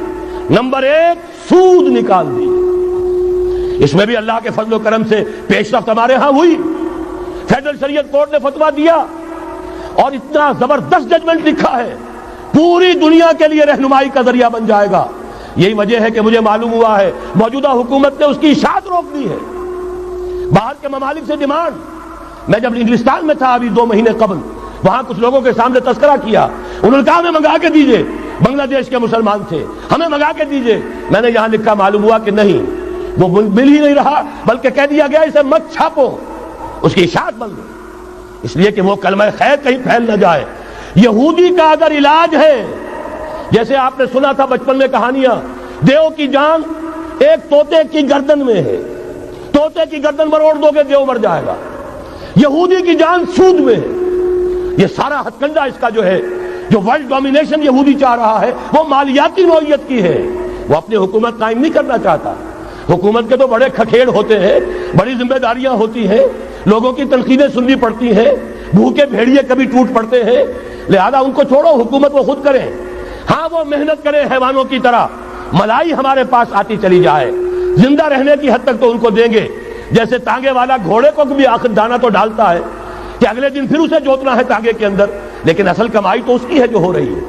نمبر ایک، سود نکال دیجئے. اس میں بھی اللہ کے فضل و کرم سے پیش رفت ہمارے ہاں ہوئی. فیڈرل شریعت کورٹ نے فتویٰ دیا اور اتنا زبردست ججمنٹ لکھا ہے، پوری دنیا کے لیے رہنمائی کا ذریعہ بن جائے گا. یہی وجہ ہے کہ مجھے معلوم ہوا ہے موجودہ حکومت نے اس کی اشاعت روک دی ہے. باہر کے ممالک سے ڈیمانڈ. میں جب انگلستان میں تھا ابھی 2 مہینے قبل، وہاں کچھ لوگوں کے سامنے تذکرہ کیا، انہوں نے کہا ہمیں منگا کے دیجئے، بنگلہ دیش کے مسلمان تھے، ہمیں منگا کے دیجئے. میں نے یہاں لکھا، معلوم ہوا کہ نہیں، وہ مل ہی نہیں رہا، بلکہ کہہ دیا گیا اسے مت چھاپو، اس کی اشاعت بند ہو، اس لیے کہ وہ کلمہ خیر کہیں پھیل نہ جائے. یہودی کا اگر علاج ہے، جیسے آپ نے سنا تھا بچپن میں کہانیاں، دیو کی جان ایک طوطے کی گردن میں ہے، طوطے کی گردن مروڑ دو گے دیو مر جائے گا. یہودی کی جان سود میں ہے. یہ سارا ہتھ کنڈا اس کا جو ہے، جو ورلڈ ڈومینیشن یہودی چاہ رہا ہے، وہ مالیاتی نوعیت کی ہے. وہ اپنی حکومت قائم نہیں کرنا چاہتا. حکومت کے تو بڑے کھکھیڑ ہوتے ہیں، بڑی ذمہ داریاں ہوتی ہیں، لوگوں کی تنقیدیں سننی پڑتی ہیں، بھوکے بھیڑیے کبھی ٹوٹ پڑتے ہیں. لہذا ان کو چھوڑو، حکومت وہ خود کریں. ہاں وہ محنت کرے حیوانوں کی طرح، ملائی ہمارے پاس آتی چلی جائے، زندہ رہنے کی حد تک تو ان کو دیں گے. جیسے تانگے والا گھوڑے کو بھی آخر دانا تو ڈالتا ہے کہ اگلے دن پھر اسے جوتنا ہے تانگے کے اندر، لیکن اصل کمائی تو اس کی ہے جو ہو رہی ہے.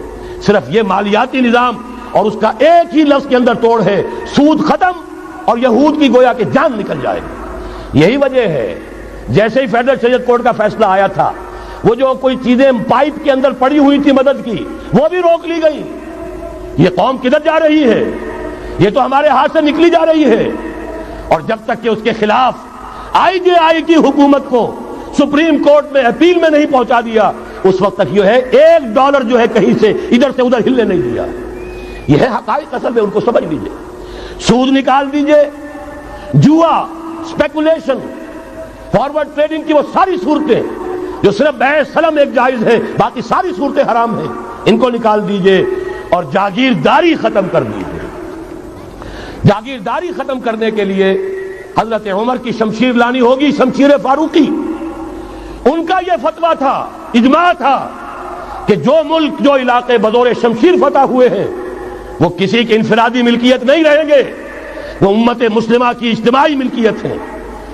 صرف یہ مالیاتی نظام اور اس کا ایک ہی لفظ کے اندر توڑ ہے، سود ختم اور یہود کی گویا کہ جان نکل جائے گی. یہی وجہ ہے جیسے ہی فیڈرل شریعت کورٹ کا فیصلہ آیا تھا، وہ جو کوئی چیزیں پائپ کے اندر پڑی ہوئی تھی مدد کی، وہ بھی روک لی گئی. یہ قوم کدھر جا رہی ہے؟ یہ تو ہمارے ہاتھ سے نکلی جا رہی ہے. اور جب تک کہ اس کے خلاف IJI کی حکومت کو سپریم کورٹ میں اپیل میں نہیں پہنچا دیا، اس وقت تک یہ ہے $1 جو ہے کہیں سے ادھر سے ادھر ہلنے نہیں دیا. یہ ہے حقائق، اصل میں ان کو سمجھ لیجیے. سود نکال دیجئے، جوا، اسپیکولیشن، فارورڈ ٹریڈنگ کی وہ ساری صورتیں جو صرف بیع سلم ایک جائز ہے، باقی ساری صورتیں حرام ہیں، ان کو نکال دیجئے اور جاگیرداری ختم کر دیجئے۔ جاگیرداری ختم کرنے کے لیے حضرت عمر کی شمشیر لانی ہوگی، شمشیر فاروقی۔ ان کا یہ فتویٰ تھا، اجماع تھا کہ جو ملک، جو علاقے بزور شمشیر فتح ہوئے ہیں وہ کسی کی انفرادی ملکیت نہیں رہیں گے، وہ امت مسلمہ کی اجتماعی ملکیت ہے۔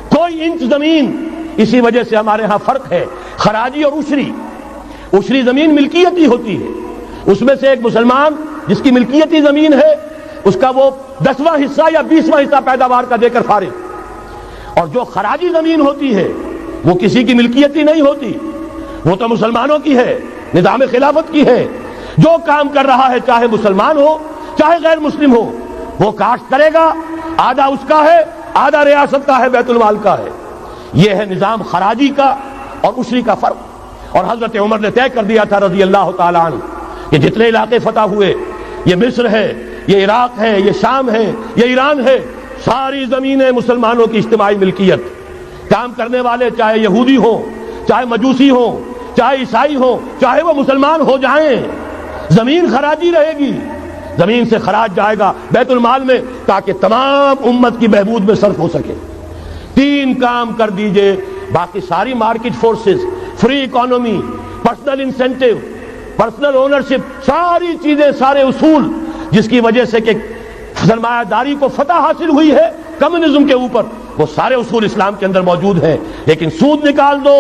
کوئی انچ زمین، اسی وجہ سے ہمارے ہاں فرق ہے خراجی اور عشری زمین ملکیتی ہوتی ہے، اس میں سے ایک مسلمان جس کی ملکیتی زمین ہے اس کا وہ 10واں حصہ یا 20واں حصہ پیداوار کا دے کر فارغ، اور جو خراجی زمین ہوتی ہے وہ کسی کی ملکیتی نہیں ہوتی، وہ تو مسلمانوں کی ہے، نظام خلافت کی ہے۔ جو کام کر رہا ہے چاہے مسلمان ہو چاہے غیر مسلم ہو، وہ کاشت کرے گا، آدھا اس کا ہے، آدھا ریاست کا ہے، بیت المال کا ہے۔ یہ ہے نظام خراجی کا اور عشری کا فرق۔ اور حضرت عمر نے طے کر دیا تھا رضی اللہ تعالیٰ عنہ کہ جتنے علاقے فتح ہوئے، یہ مصر ہے، یہ عراق ہے، یہ شام ہے، یہ ایران ہے، ساری زمینیں مسلمانوں کی اجتماعی ملکیت۔ کام کرنے والے چاہے یہودی ہوں، چاہے مجوسی ہوں، چاہے عیسائی ہوں، چاہے وہ مسلمان ہو جائیں، زمین خراجی رہے گی، زمین سے خراج جائے گا بیت المال میں تاکہ تمام امت کی بہبود میں صرف ہو سکے۔ تین کام کر دیجئے، باقی ساری market forces, free economy, personal incentive, personal ownership, ساری چیزیں، سارے اصول جس کی وجہ سے کہ سرمایہ داری کو فتح حاصل ہوئی ہے کمیونزم کے اوپر، وہ سارے اصول اسلام کے اندر موجود ہیں۔ لیکن سود نکال دو،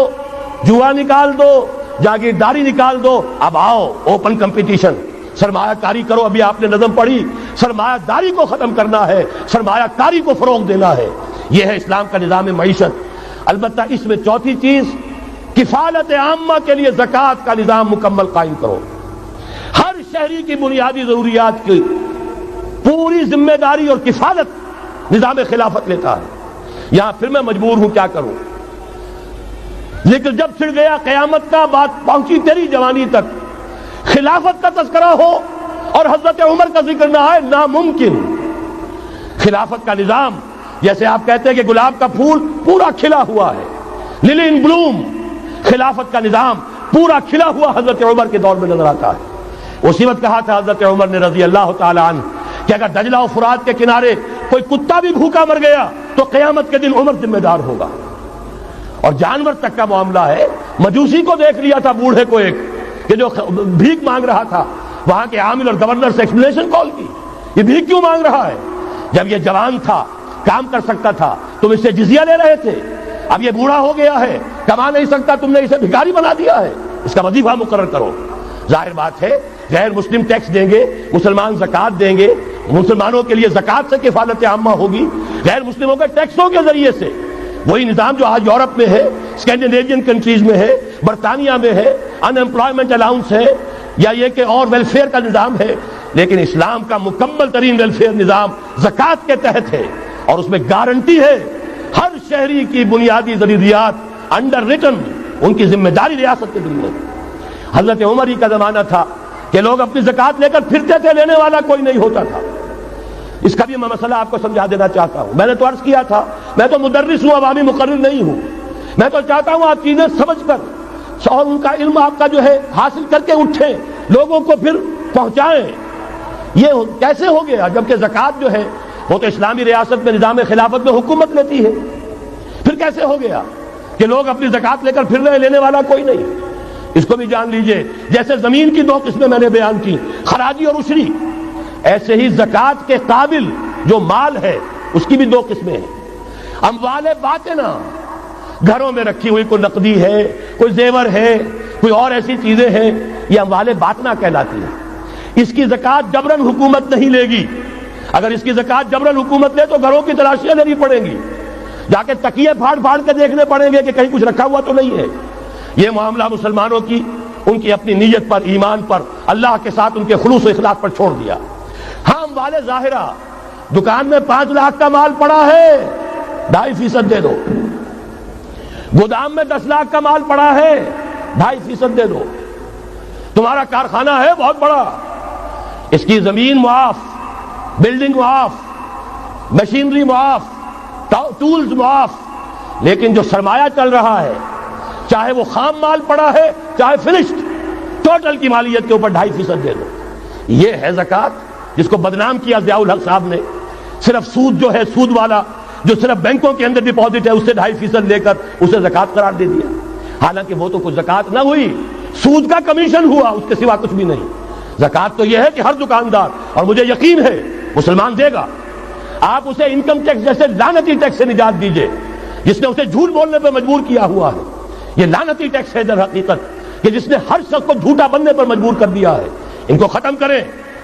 جوا نکال دو، جاگیرداری نکال دو، اب آؤ اوپن کمپٹیشن، سرمایہ کاری کرو۔ ابھی آپ نے نظم پڑھی، سرمایہ داری کو ختم کرنا ہے، سرمایہ کاری کو فروغ دینا ہے، یہ ہے اسلام کا نظام معیشت۔ البتہ اس میں چوتھی چیز، کفالت عامہ کے لیے زکوٰۃ کا نظام مکمل قائم کرو۔ ہر شہری کی بنیادی ضروریات کی پوری ذمہ داری اور کفالت نظام خلافت لیتا ہے۔ یہاں پھر میں مجبور ہوں کیا کروں، لیکن جب چھڑ گیا قیامت کا، بات پہنچی تیری جوانی تک، خلافت کا تذکرہ ہو اور حضرت عمر کا ذکر نہ آئے، ناممکن۔ خلافت کا نظام، جیسے آپ کہتے ہیں کہ گلاب کا پھول پورا کھلا ہوا ہے، للی ان بلوم، خلافت کا نظام پورا کھلا ہوا حضرت عمر کے دور میں نظر آتا ہے۔ اسی وقت کہا تھا حضرت عمر نے رضی اللہ تعالی عنہ کہ اگر دجلہ و فرات کے کنارے کوئی کتا بھی بھوکا مر گیا تو قیامت کے دن عمر ذمہ دار ہوگا۔ اور جانور تک کا معاملہ ہے، مجوسی کو دیکھ لیا تھا، بوڑھے کو ایک کہ جو بھیک مانگ رہا تھا، وہاں کے عامل اور گورنر سے ایکسپلینیشن کال کی، یہ بھیک کیوں مانگ رہا ہے؟ جب یہ جوان تھا، کام کر سکتا تھا، تم اس سے جزیہ لے رہے تھے، اب یہ بوڑھا ہو گیا ہے، کما نہیں سکتا، تم نے اسے بھکاری بنا دیا ہے، اس کا وظیفہ مقرر کرو۔ ظاہر بات ہے غیر مسلم ٹیکس دیں گے، مسلمان زکوٰۃ دیں گے، مسلمانوں کے لیے زکوٰۃ سے کفالت عامہ ہوگی، غیر مسلموں کے ٹیکسوں کے ذریعے سے۔ وہی نظام جو آج یورپ میں ہے، اسکینڈینیوین کنٹریز میں ہے، برطانیہ میں ہے، ان امپلائمنٹ الاؤنس ہے، یا یہ کہ اور ویلفیئر کا نظام ہے، لیکن اسلام کا مکمل ترین ویلفیئر نظام زکوٰۃ کے تحت ہے، اور اس میں گارنٹی ہے ہر شہری کی بنیادی ضروریات انڈر ریٹن، ان کی ذمہ داری ریاست کے ذمہ۔ حضرت عمر ہی کا زمانہ تھا کہ لوگ اپنی زکوٰۃ لے کر پھرتے تھے، لینے والا کوئی نہیں ہوتا تھا۔ اس کا بھی میں مسئلہ آپ کو سمجھا دینا چاہتا ہوں۔ میں نے تو عرض کیا تھا، میں تو مدرس ہوں، عوامی مقرر نہیں ہوں، میں تو چاہتا ہوں آپ چیزیں سمجھ کر اور ان کا علم آپ کا جو ہے حاصل کر کے اٹھیں، لوگوں کو پھر پہنچائیں۔ یہ کیسے ہو گیا جبکہ زکوٰۃ جو ہے وہ تو اسلامی ریاست میں نظام خلافت میں حکومت لیتی ہے، پھر کیسے ہو گیا کہ لوگ اپنی زکوٰۃ لے کر پھر رہے، لینے والا کوئی نہیں؟ اس کو بھی جان لیجئے، جیسے زمین کی دو قسمیں میں نے بیان کی، خراجی اور عشری، ایسے ہی زکوٰۃ کے قابل جو مال ہے اس کی بھی دو قسمیں ہیں۔ اموال باطنہ، گھروں میں رکھی ہوئی کوئی نقدی ہے، کوئی زیور ہے، کوئی اور ایسی چیزیں ہیں، یہ اموال باطنہ کہلاتی ہیں۔ اس کی زکوٰۃ جبراً حکومت نہیں لے گی۔ اگر اس کی زکوٰۃ جبراً حکومت لے تو گھروں کی تلاشیاں لینی پڑیں گی، جا کے تکیے پھاڑ پھاڑ کے دیکھنے پڑیں گے کہ کہیں کچھ رکھا ہوا تو نہیں ہے۔ یہ معاملہ مسلمانوں کی ان کی اپنی نیت پر، ایمان پر، اللہ کے ساتھ ان کے خلوص و اخلاص پر چھوڑ دیا۔ ہاں اموال ظاہرہ، دکان میں 5 لاکھ کا مال پڑا ہے، 2.5% دے دو۔ گودام میں 10 لاکھ کا مال پڑا ہے، 2.5% دے دو۔ تمہارا کارخانہ ہے بہت بڑا، اس کی زمین معاف، بلڈنگ معاف، مشینری معاف، ٹولز معاف، لیکن جو سرمایہ چل رہا ہے چاہے وہ خام مال پڑا ہے چاہے فنشڈ، ٹوٹل کی مالیت کے اوپر 2.5% دے دو. یہ ہے زکوٰۃ جس کو بدنام کیا ضیاء الحق صاحب نے. صرف سود جو ہے، سود والا جو صرف بینکوں کے اندر ڈپازٹ ہے، اس سے 2.5% لے کر اسے زکوٰۃ قرار دے دیا. حالانکہ وہ تو کچھ زکوٰۃ نہ ہوئی، سود کا کمیشن ہوا، اس کے سوا کچھ بھی نہیں. زکوٰۃ تو یہ ہے کہ ہر دکاندار، اور مجھے یقین ہے مسلمان دے گا، آپ اسے انکم ٹیکس جیسے لعنتی ٹیکس سے نجات دیجئے جس نے اسے جھوٹ بولنے پہ مجبور کیا ہوا ہے. یہ لعنتی ٹیکس ہے در حقیقت کہ جس نے ہر شخص کو جھوٹا بننے پر مجبور کر دیا ہے. ان کو ختم کریں.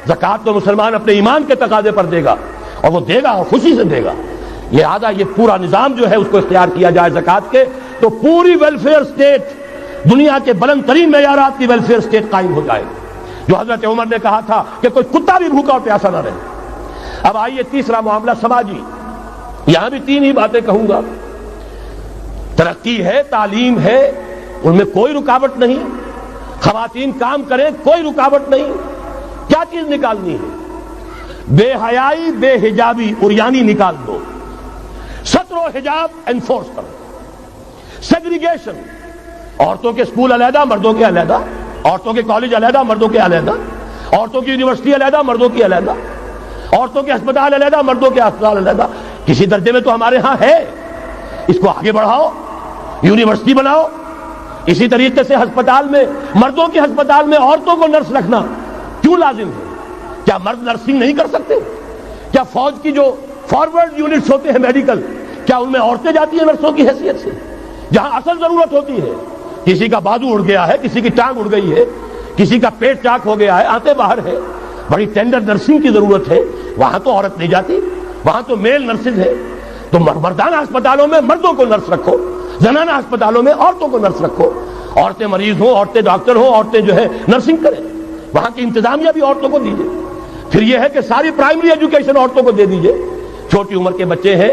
زکوٰۃ تو مسلمان اپنے ایمان کے تقاضے پر دے گا، اور وہ دے گا اور خوشی سے دے گا. لہذا یہ پورا نظام جو ہے اس کو اختیار کیا جائے زکوٰۃ کے، تو پوری ویلفیئر اسٹیٹ، دنیا کے بلند ترین معیارات کی ویلفیئر اسٹیٹ قائم ہو جائے، جو حضرت عمر نے کہا تھا کہ کوئی کتا بھی بھوکا اور پیاسا نہ رہے. اب آئیے تیسرا معاملہ سماجی. یہاں بھی 3 ہی باتیں کہوں گا. ترقی ہے، تعلیم ہے، ان میں کوئی رکاوٹ نہیں. خواتین کام کریں، کوئی رکاوٹ نہیں. کیا چیز نکالنی ہے؟ بے حیائی، بے حجابی، عریانی نکال دو. ستر و حجاب انفورس کرو. سیگریگیشن، عورتوں کے اسکول علیحدہ، مردوں کے علیحدہ، عورتوں کے کالج علیحدہ، مردوں کے علیحدہ، عورتوں کی یونیورسٹی علیحدہ، مردوں کی علیحدہ، عورتوں کے ہسپتال علیحدہ، مردوں کے ہسپتال علیحدہ. کسی درجے میں تو ہمارے ہاں ہے، اس کو آگے بڑھاؤ، یونیورسٹی بناؤ. اسی طریقے سے ہسپتال میں، مردوں کے ہسپتال میں عورتوں کو نرس رکھنا کیوں لازم ہے؟ کیا مرد نرسنگ نہیں کر سکتے؟ کیا فوج کی جو فارورڈ یونٹس ہوتے ہیں میڈیکل، کیا ان میں عورتیں جاتی ہیں نرسوں کی حیثیت سے؟ جہاں اصل ضرورت ہوتی ہے، کسی کا بازو اڑ گیا ہے، کسی کی ٹانگ اڑ گئی ہے، کسی کا پیٹ چاک ہو گیا ہے، آنتیں باہر ہے، بڑی ٹینڈر نرسنگ کی ضرورت ہے، وہاں تو عورت نہیں جاتی، وہاں تو میل نرسز ہے. تو مردانہ ہسپتالوں میں مردوں کو نرس رکھو، زنانہ ہسپتالوں میں عورتوں کو نرس رکھو. عورتیں مریض ہوں، عورتیں ڈاکٹر ہوں، عورتیں جو ہے نرسنگ کریں. وہاں کی انتظامیہ بھی عورتوں کو دیجیے. پھر یہ ہے کہ ساری پرائمری ایجوکیشن عورتوں کو دے دیجیے. چھوٹی عمر کے بچے ہیں،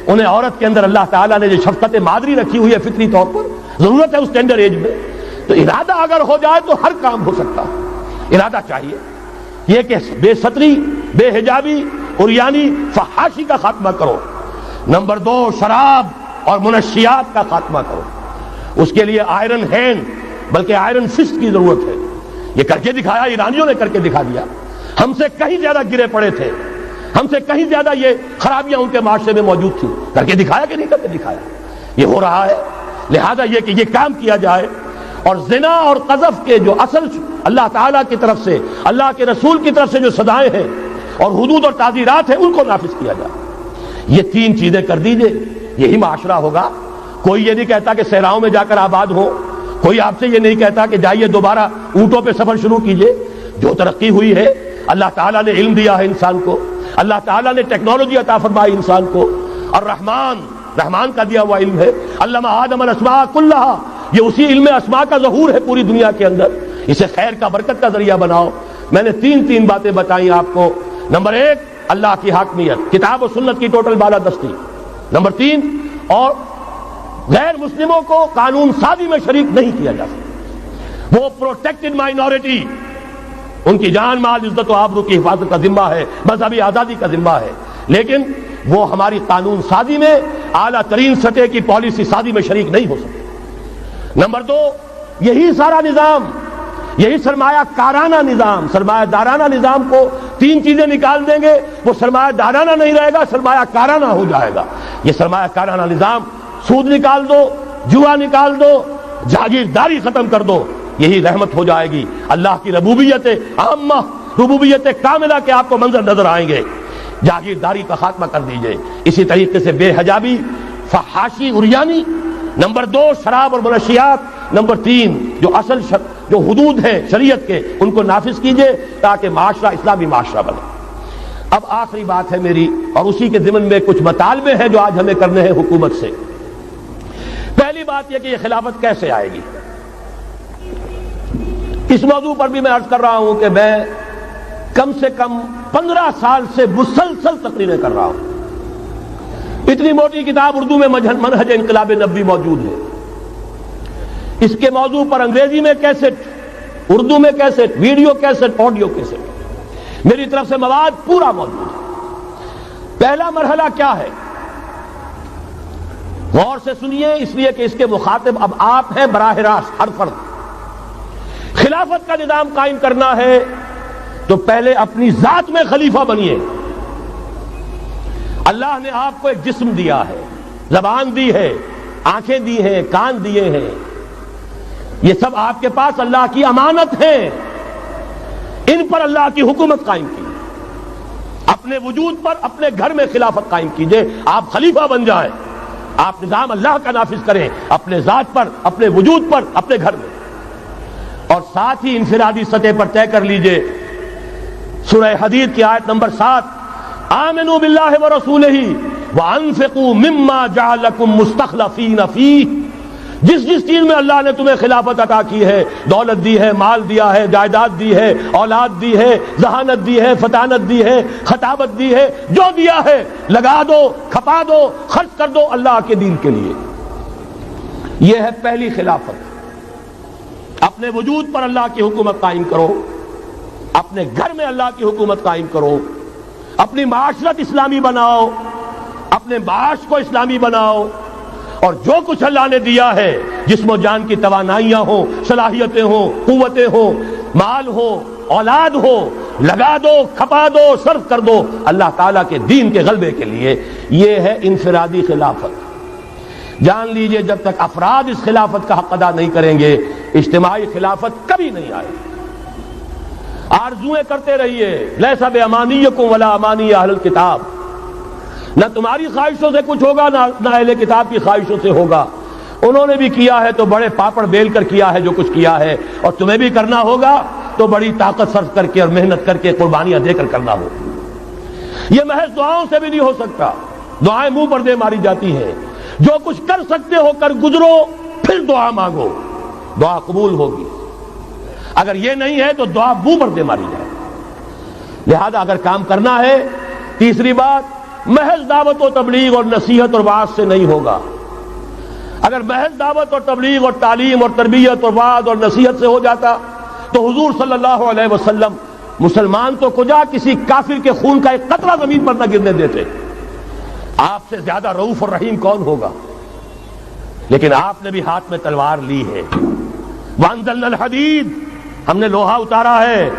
انہیں عورت کے اندر اللہ تعالیٰ نے جو شفقت مادری رکھی ہوئی ہے فطری طور پر، ضرورت ہے اس ٹینڈر ایج میں. تو ارادہ اگر ہو جائے تو ہر کام ہو سکتا ہے. ارادہ چاہیے. یہ کہ بے ستری، بے حجابی، عریانی، فحاشی کا خاتمہ کرو. نمبر 2، شراب اور منشیات کا خاتمہ کرو. اس کے لیے آئرن ہینڈ بلکہ آئرن فسٹ کی ضرورت ہے. یہ کر کے دکھایا، ایرانیوں نے کر کے دکھا دیا. ہم سے کہیں زیادہ گرے پڑے تھے، ہم سے کہیں زیادہ یہ خرابیاں ان کے معاشرے میں موجود تھیں. کر کے دکھایا کہ نہیں کر کے دکھایا؟ یہ ہو رہا ہے. لہذا یہ کہ یہ کام کیا جائے، اور زنا اور قذف کے جو اصل اللہ تعالیٰ کی طرف سے، اللہ کے رسول کی طرف سے جو سزائیں ہیں اور حدود اور تعزیرات ہیں، ان کو نافذ کیا جائے. یہ 3 چیزیں کر دیجئے، یہی معاشرہ ہوگا. کوئی یہ نہیں کہتا کہ صحراؤں میں جا کر آباد ہو، کوئی آپ سے یہ نہیں کہتا کہ جائیے دوبارہ اونٹوں پہ سفر شروع کیجئے. جو ترقی ہوئی ہے، اللہ تعالیٰ نے علم دیا ہے انسان کو، اللہ تعالیٰ نے ٹیکنالوجی عطا فرمائی انسان کو، اور رحمان کا دیا ہوا علم ہے. علم آدم الاسماء کلھا، یہ اسی علم اسماء کا ظہور ہے پوری دنیا کے اندر. اسے خیر کا، برکت کا ذریعہ بناؤ. میں نے 3 باتیں بتائیں آپ کو. نمبر 1، اللہ کی حاکمیت، کتاب و سنت کی ٹوٹل بالادستی. نمبر 3، اور غیر مسلموں کو قانون سازی میں شریک نہیں کیا جا سکتا. وہ پروٹیکٹڈ مائنورٹی، ان کی جان، مال، عزت و آبرو کی حفاظت کا ذمہ ہے، مذہبی آزادی کا ذمہ ہے، لیکن وہ ہماری قانون سازی میں، اعلیٰ ترین سطح کی پالیسی سازی میں شریک نہیں ہو سکتے. نمبر 2، یہی سارا نظام، یہی سرمایہ کارانہ نظام، سرمایہ دارانہ نظام کو 3 چیزیں نکال دیں گے، وہ سرمایہ دارانہ نہیں رہے گا، سرمایہ کارانہ ہو جائے گا. یہ سرمایہ کارانہ نظام، سود نکال دو، جوا نکال دو، جاگیرداری ختم کر دو، یہی رحمت ہو جائے گی. اللہ کی ربوبیت عامہ، ربوبیت کاملہ کے آپ کو منظر نظر آئیں گے. جاگیرداری کا خاتمہ کر دیجئے. اسی طریقے سے بے حجابی، فحاشی، عریانی. نمبر 2، شراب اور منشیات. نمبر 3، جو اصل جو حدود ہیں شریعت کے، ان کو نافذ کیجئے تاکہ معاشرہ اسلامی معاشرہ بنے. اب آخری بات ہے میری، اور اسی کے ضمن میں کچھ مطالبے ہیں جو آج ہمیں کرنے ہیں حکومت سے. پہلی بات یہ کہ یہ خلافت کیسے آئے گی. اس موضوع پر بھی میں عرض کر رہا ہوں کہ میں کم سے کم 15 سال سے مسلسل تقریریں کر رہا ہوں. اتنی موٹی کتاب اردو میں منہج انقلاب نبوی موجود ہے. اس کے موضوع پر انگریزی میں کیسٹ، اردو میں cassette, video cassette, audio cassette, میری طرف سے مواد پورا موجود ہے. پہلا مرحلہ کیا ہے؟ غور سے سنیے، اس لیے کہ اس کے مخاطب اب آپ ہیں براہ راست، ہر فرد۔ خلافت کا نظام قائم کرنا ہے تو پہلے اپنی ذات میں خلیفہ بنیے۔ اللہ نے آپ کو ایک جسم دیا ہے، زبان دی ہے، آنکھیں دی ہیں، کان دیے ہیں، یہ سب آپ کے پاس اللہ کی امانت ہے۔ ان پر اللہ کی حکومت قائم کی، اپنے وجود پر اپنے گھر میں خلافت قائم کیجئے۔ آپ خلیفہ بن جائیں، آپ نظام اللہ کا نافذ کریں اپنے ذات پر، اپنے وجود پر، اپنے گھر میں، اور ساتھ ہی انفرادی سطح پر طے کر لیجئے۔ سورہ حدید کی آیت نمبر 7، آمنوا باللہ ورسولہ وانفقوا مما جعلکم مستخلفین فیہ۔ جس چیز میں اللہ نے تمہیں خلافت عطا کی ہے، دولت دی ہے، مال دیا ہے، جائیداد دی ہے، اولاد دی ہے، ذہانت دی ہے، فطانت دی ہے، خطابت دی ہے، جو دیا ہے لگا دو، کھپا دو، خرچ کر دو اللہ کے دین کے لیے۔ یہ ہے پہلی خلافت۔ اپنے وجود پر اللہ کی حکومت قائم کرو، اپنے گھر میں اللہ کی حکومت قائم کرو، اپنی معاشرت اسلامی بناؤ، اپنے معاش کو اسلامی بناؤ، اور جو کچھ اللہ نے دیا ہے، جسم و جان کی توانائیاں ہوں، صلاحیتیں ہوں، قوتیں ہوں، مال ہو، اولاد ہو، لگا دو، کھپا دو، صرف کر دو اللہ تعالیٰ کے دین کے غلبے کے لیے۔ یہ ہے انفرادی خلافت۔ جان لیجئے جب تک افراد اس خلافت کا حق ادا نہیں کریں گے، اجتماعی خلافت کبھی نہیں آئے گی۔ آرزویں کرتے رہیے، لیس بامانیکم ولا امانی اہل الکتاب، نہ تمہاری خواہشوں سے کچھ ہوگا، نہ اہل کتاب کی خواہشوں سے ہوگا۔ انہوں نے بھی کیا ہے تو بڑے پاپڑ بیل کر کیا ہے جو کچھ کیا ہے، اور تمہیں بھی کرنا ہوگا تو بڑی طاقت صرف کر کے اور محنت کر کے، قربانیاں دے کر کرنا ہوگا۔ یہ محض دعاؤں سے بھی نہیں ہو سکتا، دعائیں منہ پر دے ماری جاتی ہیں۔ جو کچھ کر سکتے ہو کر گزرو، پھر دعا مانگو، دعا قبول ہوگی۔ اگر یہ نہیں ہے تو دعا منہ پر دے ماری جائے۔ لہذا اگر کام کرنا ہے، تیسری بات، محض دعوت و تبلیغ اور نصیحت اور وعظ سے نہیں ہوگا۔ اگر محض دعوت اور تبلیغ اور تعلیم اور تربیت اور وعظ اور نصیحت سے ہو جاتا تو حضور صلی اللہ علیہ وسلم مسلمان تو کجا کسی کافر کے خون کا ایک قطرہ زمین پر نہ گرنے دیتے۔ آپ سے زیادہ رؤوف اور رحیم کون ہوگا؟ لیکن آپ نے بھی ہاتھ میں تلوار لی ہے۔ وانزلنا الحدید، ہم نے لوہا اتارا ہے،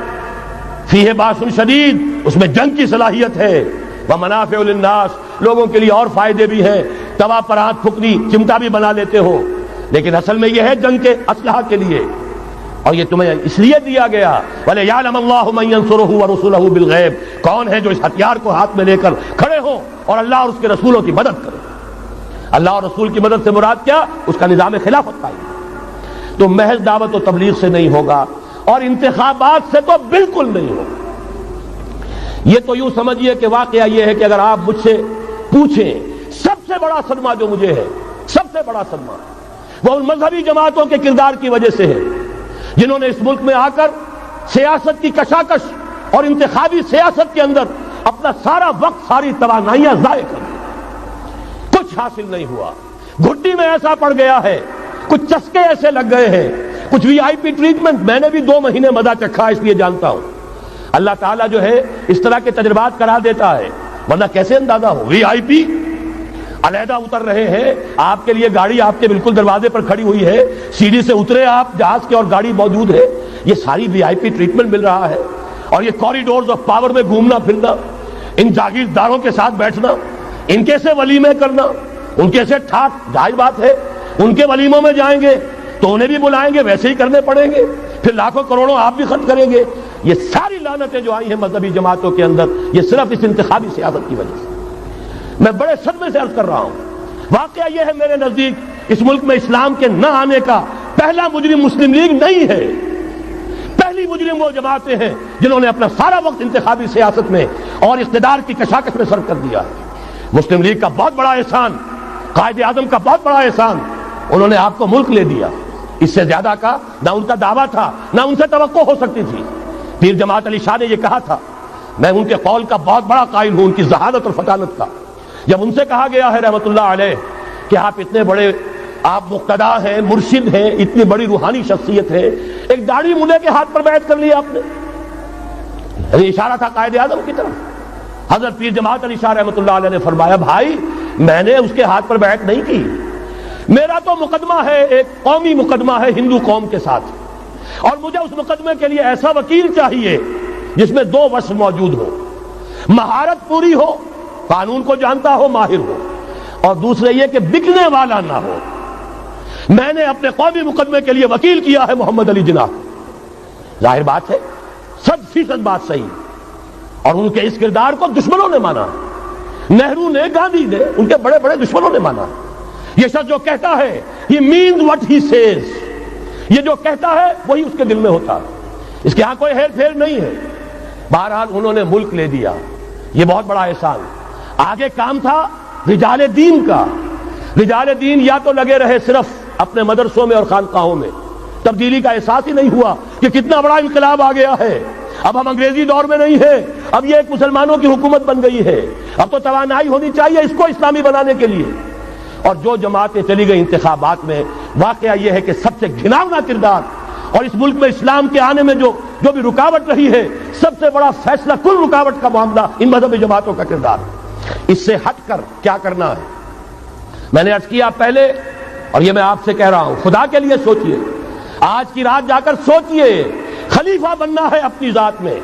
فیہ باس شدید، اس میں جنگ کی صلاحیت ہے، ومنافع للناس، لوگوں کے لیے اور فائدے بھی ہیں۔ توا پر ہاتھ پھکنی چمٹا بھی بنا لیتے ہو، لیکن اصل میں یہ ہے جنگ کے اسلحہ کے لیے، اور یہ تمہیں اس لیے دیا گیا وَلِيَعْلَمَ اللَّهُ مَن يَنصُرُهُ وَرُسُلَهُ بِالْغَيْبِ، کون ہے جو اس ہتھیار کو ہاتھ میں لے کر کھڑے ہو اور اللہ اور اس کے رسولوں کی مدد کرے۔ اللہ اور رسول کی مدد سے مراد کیا؟ اس کا نظام خلافت قائم۔ تو محض دعوت و تبلیغ سے نہیں ہوگا، اور انتخابات سے تو بالکل نہیں ہوگا۔ یہ تو یوں سمجھیے کہ واقعہ یہ ہے کہ اگر آپ مجھ سے پوچھیں، سب سے بڑا صدمہ جو مجھے ہے، سب سے بڑا صدمہ وہ ان مذہبی جماعتوں کے کردار کی وجہ سے ہے جنہوں نے اس ملک میں آ کر سیاست کی کشاکش اور انتخابی سیاست کے اندر اپنا سارا وقت، ساری توانائیاں ضائع کر دی۔ کچھ حاصل نہیں ہوا، گھٹی میں ایسا پڑ گیا ہے، کچھ چسکے ایسے لگ گئے ہیں، کچھ وی آئی پی ٹریٹمنٹ۔ میں نے بھی 2 مہینے مزہ چکھا، اس لیے جانتا ہوں۔ اللہ تعالیٰ جو ہے اس طرح کے تجربات کرا دیتا ہے، ورنہ کیسے اندازہ ہو؟ وی آئی پی علیحدہ اتر رہے ہیں، آپ کے لیے گاڑی آپ کے بالکل دروازے پر کھڑی ہوئی ہے، سیڑھی سے اترے آپ جہاز کے اور گاڑی موجود ہے، یہ ساری وی آئی پی ٹریٹمنٹ مل رہا ہے۔ اور یہ کوریڈورز آف پاور میں گھومنا پھرنا، ان جاگیرداروں کے ساتھ بیٹھنا، ان کے سے ولیمے کرنا، ان کے سے ٹھاٹ، ظاہر بات ہے ان کے ولیموں میں جائیں گے تو انہیں بھی بلائیں گے، ویسے ہی کرنے پڑیں گے، پھر لاکھوں کروڑوں آپ بھی خرچ کریں گے۔ یہ ساری لعنتیں جو آئی ہیں مذہبی جماعتوں کے اندر، یہ صرف اس انتخابی سیاست کی وجہ سے۔ میں بڑے صدمے سے عرض کر رہا ہوں، واقعہ یہ ہے میرے نزدیک اس ملک میں اسلام کے نہ آنے کا پہلا مجرم مسلم لیگ نہیں ہے، پہلی مجرم وہ جماعتیں ہیں جنہوں نے اپنا سارا وقت انتخابی سیاست میں اور اقتدار کی کشاکش میں صرف کر دیا ہے۔ مسلم لیگ کا بہت بڑا احسان، قائد اعظم کا بہت بڑا احسان، انہوں نے آپ کو ملک لے دیا۔ اس سے زیادہ کا نہ ان کا دعویٰ تھا، نہ ان سے توقع ہو سکتی تھی۔ پیر جماعت علی شاہ نے یہ کہا تھا، میں ان کے قول کا بہت بڑا قائل ہوں، ان کی ذہانت اور فطانت کا۔ جب ان سے کہا گیا ہے رحمت اللہ علیہ کہ آپ اتنے بڑے، آپ مقتدا ہیں، مرشد ہیں، اتنی بڑی روحانی شخصیت ہے، ایک داڑھی ملے کے ہاتھ پر بیعت کر لی آپ نے، اشارہ تھا قائد اعظم کی طرف۔ حضرت پیر جماعت علی شاہ رحمۃ اللہ علیہ نے فرمایا بھائی میں نے اس کے ہاتھ پر بیعت نہیں کی، میرا تو مقدمہ ہے، ایک قومی مقدمہ ہے ہندو قوم کے ساتھ، اور مجھے اس مقدمے کے لیے ایسا وکیل چاہیے جس میں دو وصف موجود ہو، مہارت پوری ہو، قانون کو جانتا ہو، ماہر ہو، اور دوسرے یہ کہ بکنے والا نہ ہو۔ میں نے اپنے قومی مقدمے کے لیے وکیل کیا ہے محمد علی جناح۔ ظاہر بات ہے 100% بات صحیح، اور ان کے اس کردار کو دشمنوں نے مانا، نہرو نے، گاندھی نے، ان کے بڑے بڑے دشمنوں نے مانا۔ یہ شخص جو کہتا ہے he means what he says، یہ جو کہتا ہے وہی اس کے دل میں ہوتا، اس کے ہاں کوئی ہیر پھیر نہیں ہے۔ بہرحال انہوں نے ملک لے دیا، یہ بہت بڑا احسان۔ آگے کام تھا رجال دین کا۔ رجال دین یا تو لگے رہے صرف اپنے مدرسوں میں اور خانقاہوں میں، تبدیلی کا احساس ہی نہیں ہوا کہ کتنا بڑا انقلاب آ گیا ہے، اب ہم انگریزی دور میں نہیں ہیں، اب یہ ایک مسلمانوں کی حکومت بن گئی ہے، اب تو توانائی ہونی چاہیے اس کو اسلامی بنانے کے لیے۔ اور جو جماعتیں چلی گئی انتخابات میں، واقعہ یہ ہے کہ سب سے گھناؤنا کردار، اور اس ملک میں اسلام کے آنے میں جو بھی رکاوٹ رہی ہے، سب سے بڑا فیصلہ کن رکاوٹ کا معاملہ ان مذہبی جماعتوں کا کردار۔ اس سے ہٹ کر کیا کرنا ہے، میں نے عرض کیا پہلے، اور یہ میں آپ سے کہہ رہا ہوں، خدا کے لیے سوچئے، آج کی رات جا کر سوچئے، خلیفہ بننا ہے اپنی ذات میں،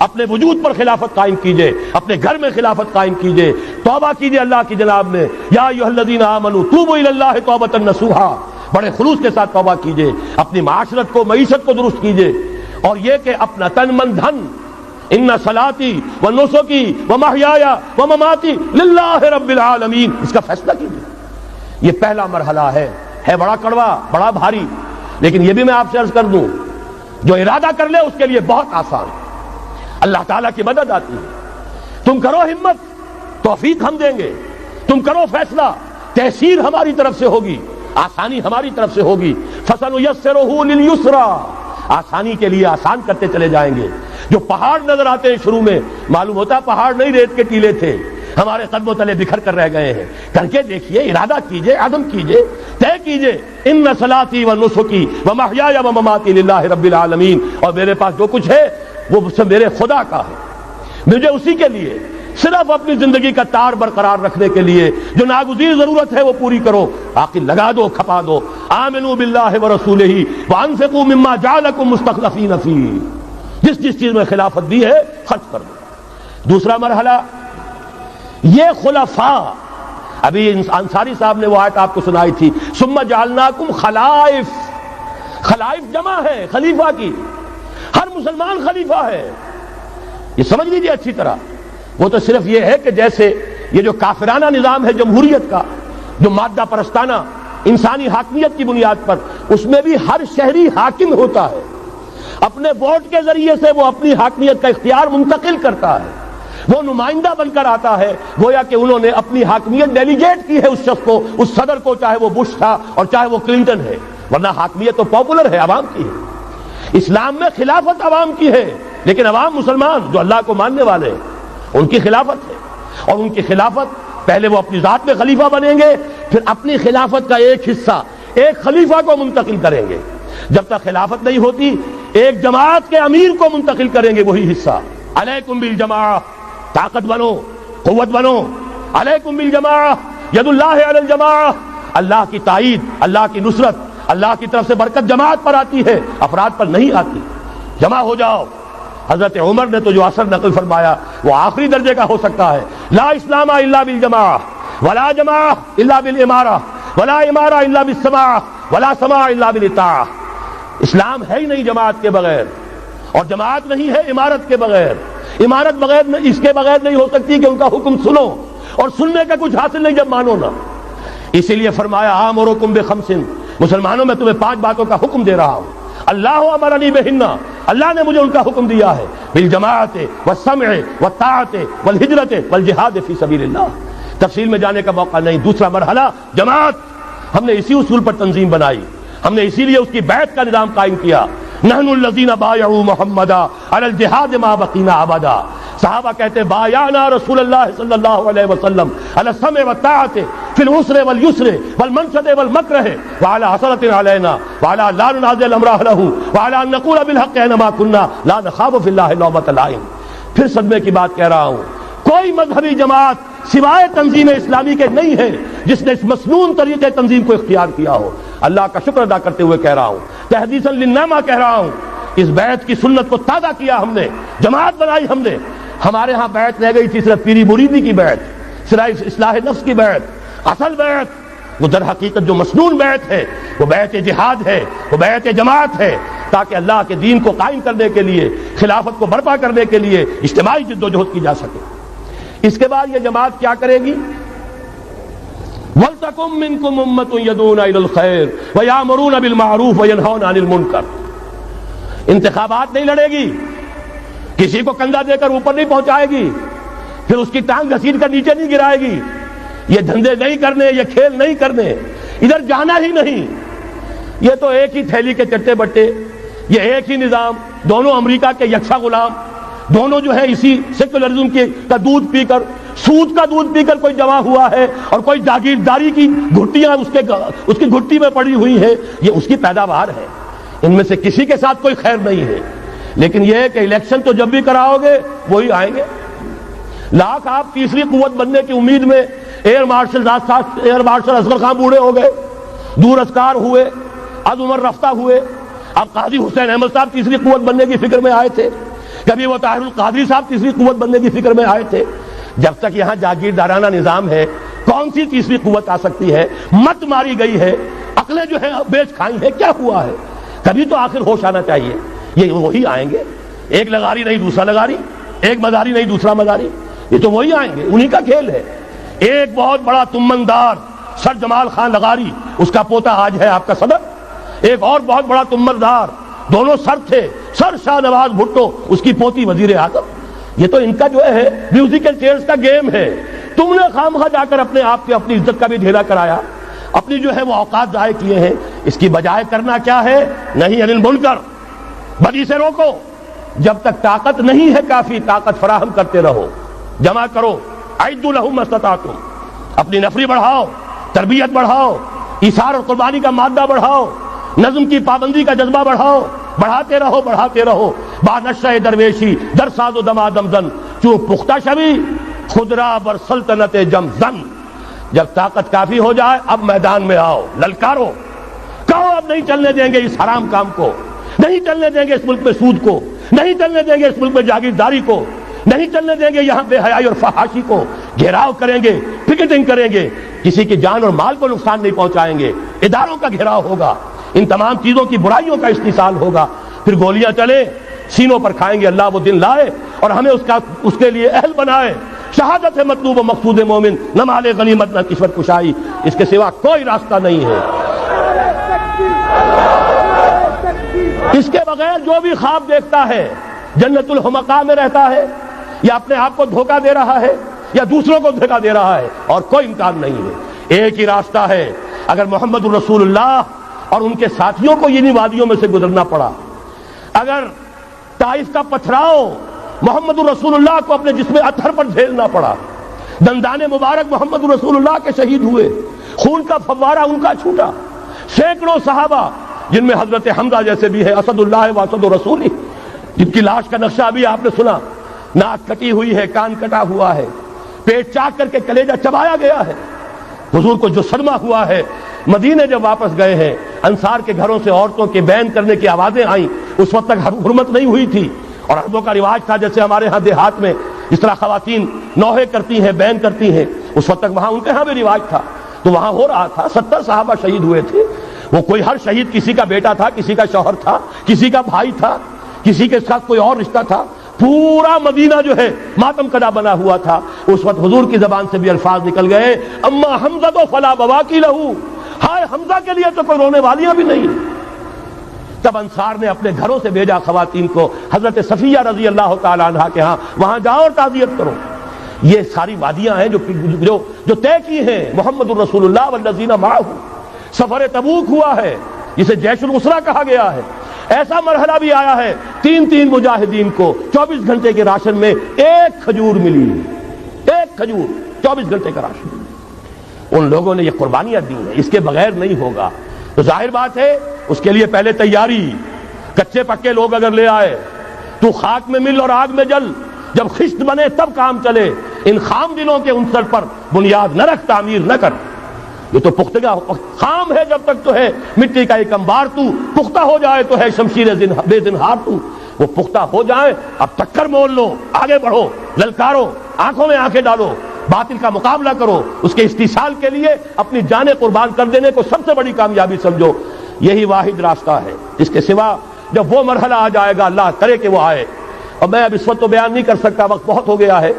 اپنے وجود پر خلافت قائم کیجئے، اپنے گھر میں خلافت قائم کیجئے، توبہ کیجئے اللہ کی جناب میں، یا ایھا الذین آمنوا توبوا الی اللہ توبۃ نصوحا، بڑے خلوص کے ساتھ توبہ کیجئے، اپنی معاشرت کو، معیشت کو درست کیجئے، اور یہ کہ اپنا تن من دھن، ان صلاتی و نسکی و محیای و مماتی للہ رب العالمین، اس کا فیصلہ کیجئے۔ یہ پہلا مرحلہ ہے بڑا کڑوا، بڑا بھاری، لیکن یہ بھی میں آپ سے عرض کر دوں، جو ارادہ کر لے اس کے لیے بہت آسان، اللہ تعالیٰ کی مدد آتی ہے۔ تم کرو ہمت، توفیق ہم دیں گے، تم کرو فیصلہ، تحصیل ہماری طرف سے ہوگی، آسانی ہماری طرف سے ہوگی۔ فَسَنُيَسِّرُهُ لِلْيُسْرَىٰ، آسانی کے لیے آسان کرتے چلے جائیں گے۔ جو پہاڑ نظر آتے ہیں شروع میں، معلوم ہوتا ہے پہاڑ نہیں، ریت کے ٹیلے تھے، ہمارے قدموں تلے بکھر کر رہ گئے ہیں۔ کر کے دیکھیے، ارادہ کیجئے، عزم کیجئے، طے کیجئے، ان صلاتی و نسکی و محیای و مماتی للہ رب العالمین، اور میرے پاس جو کچھ ہے وہ میرے خدا کا ہے، مجھے اسی کے لیے، صرف اپنی زندگی کا تار برقرار رکھنے کے لیے جو ناگزیر ضرورت ہے وہ پوری کرو، باقی لگا دو، کھپا دو۔ آمنوا باللہ ورسولہ وانفقوا مما جعلکم مستخلفین فیہ، جس چیز میں خلافت دی ہے خرچ کر دو۔ دوسرا مرحلہ، یہ خلفاء، ابھی انصاری صاحب نے وہ آیت آپ کو سنائی تھی، ثم جعلناکم خلائف، خلائف جمع ہے خلیفہ کی، ہر مسلمان خلیفہ ہے، یہ سمجھ لیجیے اچھی طرح۔ وہ تو صرف یہ ہے کہ جیسے یہ جو کافرانہ نظام ہے جمہوریت کا، جو مادہ پرستانہ انسانی حاکمیت کی بنیاد پر، اس میں بھی ہر شہری حاکم ہوتا ہے، اپنے ووٹ کے ذریعے سے وہ اپنی حاکمیت کا اختیار منتقل کرتا ہے، وہ نمائندہ بن کر آتا ہے، گویا کہ انہوں نے اپنی حاکمیت ڈیلیگیٹ کی ہے اس شخص کو، اس صدر کو، چاہے وہ بش تھا اور چاہے وہ کلنٹن ہے، ورنہ حاکمیت تو پاپولر ہے، عوام کی ہے۔ اسلام میں خلافت عوام کی ہے، لیکن عوام مسلمان جو اللہ کو ماننے والے ہیں ان کی خلافت ہے، اور ان کی خلافت پہلے وہ اپنی ذات میں خلیفہ بنیں گے، پھر اپنی خلافت کا ایک حصہ ایک خلیفہ کو منتقل کریں گے۔ جب تک خلافت نہیں ہوتی ایک جماعت کے امیر کو منتقل کریں گے وہی حصہ۔ علیکم بالجماعہ، طاقت بنو، قوت بنو، علیکم بالجماعہ، ید اللہ علی الجماعہ، اللہ کی تائید، اللہ کی نصرت، اللہ کی طرف سے برکت جماعت پر آتی ہے، افراد پر نہیں آتی۔ جمع ہو جاؤ۔ حضرت عمر نے تو جو اثر نقل فرمایا وہ آخری درجے کا ہو سکتا ہے، لا اسلام الا بالجماعہ، ولا جماعہ الا بالامارہ، ولا امارہ الا بالسماع، ولا سماع الا بالاطاعہ۔ اسلام ہے ہی نہیں جماعت کے بغیر، اور جماعت نہیں ہے امارت کے بغیر، امارت بغیر اس کے بغیر نہیں ہو سکتی کہ ان کا حکم سنو، اور سننے کا کچھ حاصل نہیں جب مانو نا۔ اسی لیے فرمایا آمرکم بخمس، مسلمانوں میں تمہیں 5 باتوں کا حکم دے رہا ہوں، اللہ امرنی بہن، اللہ نے مجھے ان کا حکم دیا ہے، بالجماعت والسمع والطاعت والہجرت والجہاد فی سبیل اللہ۔ تفصیل میں جانے کا موقع نہیں۔ دوسرا مرحلہ جماعت، ہم نے اسی اصول پر تنظیم بنائی، ہم نے اسی لیے اس کی بیعت کا نظام قائم کیا۔ نحن الذین بایعوا محمدا علی الجہاد ما بقینا ابدا، صحابہ کہتے بایعنا رسول اللہ صلی اللہ علیہ وسلم علی السمع والطاعت فی العسر والیسر والمنشط والمکرہ وعلی حسرۃ علینا وعلی لا ننازع الامر اہلہ وعلی ان نقول بالحق اینما کنا لا نخاف فی اللہ لومۃ لائم۔ پھر صدمے کی بات کہہ رہا ہوں، کوئی مذہبی جماعت سوائے تنظیم اسلامی کے نہیں ہے جس نے اس مسنون طریقے تنظیم کو اختیار کیا ہو۔ اللہ کا شکر ادا کرتے ہوئے کہہ رہا ہوں، تحدیثاً للنعمہ کہہ رہا ہوں، اس بیعت کی سنت کو تازہ کیا ہم نے، جماعت بنائی ہم نے۔ ہمارے ہاں بیعت رہ گئی تھی صرف پیری مریدی کی بیعت، صرف اصلاح نفس کی بیعت۔ اصل بیعت وہ در حقیقت جو مسنون بیعت ہے وہ بیعت جہاد ہے، وہ بیعت جماعت ہے، تاکہ اللہ کے دین کو قائم کرنے کے لیے، خلافت کو برپا کرنے کے لیے اجتماعی جد و جہد کی جا سکے۔ اس کے بعد یہ جماعت کیا کرے گی؟ وَلْتَكُن مِّنكُمْ أُمَّةٌ يَدْعُونَ إِلَى الْخَيْرِ وَيَأْمُرُونَ بِالْمَعْرُوفِ وَيَنْهَوْنَ عَنِ الْمُنكَرِ۔ انتخابات نہیں لڑے گی، کسی کو کندھا دے کر اوپر نہیں پہنچائے گی، پھر اس کی ٹانگ گھسیٹ کر نیچے نہیں گرائے گی۔ یہ دھندے نہیں کرنے، یہ کھیل نہیں کرنے، ادھر جانا ہی نہیں۔ یہ تو ایک ہی تھیلی کے چٹے بٹے، یہ ایک ہی نظام، دونوں امریکہ کے یکساں غلام، دونوں جو ہے اسی سیکولرزم کا دودھ پی کر، سود کا دودھ پی کر کوئی جمع ہوا ہے، اور کوئی جاگیرداری کی گھٹیاں اس کی گھٹی میں پڑی ہوئی ہے، یہ اس کی پیداوار ہے۔ ان میں سے کسی کے ساتھ کوئی خیر نہیں ہے، لیکن یہ ہے کہ الیکشن تو جب بھی کراؤ گے وہی آئیں گے۔ لاکھ آپ تیسری قوت بننے کی امید میں ایئر مارشل اصغر خان بوڑھے ہو گئے، دور ازکار ہوئے، از عمر رفتہ ہوئے۔ اب قاضی حسین احمد صاحب تیسری قوت بننے کی فکر میں آئے تھے، کبھی وہ طاہر القادری صاحب تیسری قوت بننے کی فکر میں آئے تھے۔ جب تک یہاں جاگیردارانہ نظام ہے، کون سی تیسری قوت آ سکتی ہے؟ مت ماری گئی ہے، عقلیں جو ہیں بیچ کھائی ہیں، کیا ہوا ہے؟ کبھی تو آخر ہوش آنا چاہیے۔ یہ وہی آئیں گے، ایک لغاری نہیں دوسرا لغاری، ایک مداری نہیں دوسرا مداری، یہ تو وہی آئیں گے، انہی کا کھیل ہے۔ ایک بہت بڑا تمندار سر جمال خان لغاری، اس کا پوتا آج ہے آپ کا صدر۔ ایک اور بہت بڑا تمندار، دونوں سر تھے، سر شاہ نواز بھٹو، اس کی پوتی وزیر اعظم۔ یہ تو ان کا جو ہے میوزیکل چیئرز کا گیم ہے۔ تم نے خامخواہ جا کر اپنے آپ کے اپنی عزت کا بھی ڈھیلا کرایا، اپنی جو ہے وہ اوقات ضائع کیے ہیں۔ اس کی بجائے کرنا کیا ہے؟ نہیں عن المنکر، بدی سے روکو۔ جب تک طاقت نہیں ہے کافی، طاقت فراہم کرتے رہو، جمع کرو۔ اعدوا لهم ما استطعتم، اپنی نفری بڑھاؤ، تربیت بڑھاؤ، ایثار اور قربانی کا مادہ بڑھاؤ، نظم کی پابندی کا جذبہ بڑھاؤ، بڑھاتے رہو بڑھاتے رہو۔ با نشہ درویشی در ساز و دمادم زن، چوں پختہ شوی خدرا بر سلطنت جم زن۔ جب طاقت کافی ہو جائے اب میدان میں آؤ، للکارو، کہو اب نہیں چلنے دیں گے اس حرام کام کو، نہیں چلنے دیں گے اس ملک میں سود کو، نہیں چلنے دیں گے اس ملک میں جاگیرداری کو، نہیں چلنے دیں گے یہاں بے حیائی اور فحاشی کو۔ گھیراؤ کریں گے، پکیٹنگ کریں گے، کسی کی جان اور مال کو نقصان نہیں پہنچائیں گے، اداروں کا گھیراؤ ہوگا، ان تمام چیزوں کی برائیوں کا استحصال ہوگا۔ پھر گولیاں چلے، سینوں پر کھائیں گے، اللہ وہ دن لائے اور ہمیں اس کے لیے اہل بنائے۔ شہادت ہے مطلوب و مقصود مومن، نہ مال غنیمت نہ کشور کشائی، اس کے سوا کوئی راستہ نہیں ہے۔ اس کے بغیر جو بھی خواب دیکھتا ہے جنت الحمقاء میں رہتا ہے، یا اپنے آپ کو دھوکہ دے رہا ہے، یا دوسروں کو دھوکہ دے رہا ہے، اور کوئی امکان نہیں ہے۔ ایک ہی راستہ ہے۔ اگر محمد الرسول اللہ اور ان کے ساتھیوں کو انہی وادیوں میں سے گزرنا پڑا، اگر طائف کا پتھراؤ محمد الرسول اللہ کو اپنے جسم اطہر پر جھیلنا پڑا، دندان مبارک محمد الرسول اللہ کے شہید ہوئے، خون کا فوارہ ان کا چھوٹا، سینکڑوں صحابہ جن میں حضرت حمزہ جیسے بھی ہے، اسد اللہ و اسد رسول، جن کی لاش کا نقشہ ابھی آپ نے سنا، ناک کٹی ہوئی ہے، کان کٹا ہوا ہے، پیٹ چاک کر کے کلیجہ چبایا گیا ہے۔ حضور کو جو صدمہ ہوا ہے، مدینے جب واپس گئے ہیں، انصار کے گھروں سے عورتوں کے بین کرنے کی آوازیں آئیں، اس وقت تک حرمت نہیں ہوئی تھی، اور عربوں کا رواج تھا جیسے ہمارے ہاں دیہات میں جس طرح خواتین نوحے کرتی ہیں، بین کرتی ہیں، اس وقت تک وہاں ان کے ہاں بھی رواج تھا، تو وہاں ہو رہا تھا۔ 70 صحابہ شہید ہوئے تھے۔ وہ کوئی ہر شہید کسی کا بیٹا تھا، کسی کا شوہر تھا، کسی کا بھائی تھا، کسی کے ساتھ کوئی اور رشتہ تھا، پورا مدینہ جو ہے ماتم کدا بنا ہوا تھا۔ اس وقت حضور کی زبان سے بھی الفاظ نکل گئے، اما حمزہ تو فلا بواکی لہو، ہائے حمزہ کے لیے تو کوئی رونے والیاں بھی نہیں۔ تب انصار نے اپنے گھروں سے بھیجا خواتین کو حضرت صفیہ رضی اللہ تعالی عنہا کے ہاں، وہاں جاؤ اور تعزیت کرو۔ یہ ساری وادیاں ہیں جو طے کی ہیں محمد الرسول اللہ والذین معہ۔ سفر تبوک ہوا ہے جسے جیش العسرہ کہا گیا ہے۔ ایسا مرحلہ بھی آیا ہے 3 مجاہدین کو 24 گھنٹے کے راشن میں ایک کھجور ملی، ایک کھجور، 24 گھنٹے کا راشن۔ ان لوگوں نے یہ قربانیاں دی ہیں، اس کے بغیر نہیں ہوگا۔ تو ظاہر بات ہے اس کے لیے پہلے تیاری، کچے پکے لوگ اگر لے آئے تو خاک میں مل اور آگ میں جل، جب خشت بنے تب کام چلے۔ ان خام دلوں کے عنصر پر بنیاد نہ رکھ، تعمیر نہ کر۔ یہ تو پختگا خام ہے جب تک تو ہے مٹی کا ایک انبار، تو پختہ ہو جائے تو ہے شمشیر بے زنہار تو۔ وہ پختہ ہو جائے، اب ٹکر مول لو، آگے بڑھو، للکارو، آنکھوں میں آنکھیں ڈالو، باطل کا مقابلہ کرو، اس کے استحصال کے لیے اپنی جانیں قربان کر دینے کو سب سے بڑی کامیابی سمجھو۔ یہی واحد راستہ ہے، اس کے سوا جب وہ مرحلہ آ جائے گا، اللہ کرے کہ وہ آئے، اور میں اب اس وقت تو بیان نہیں کر سکتا، وقت بہت ہو گیا ہے۔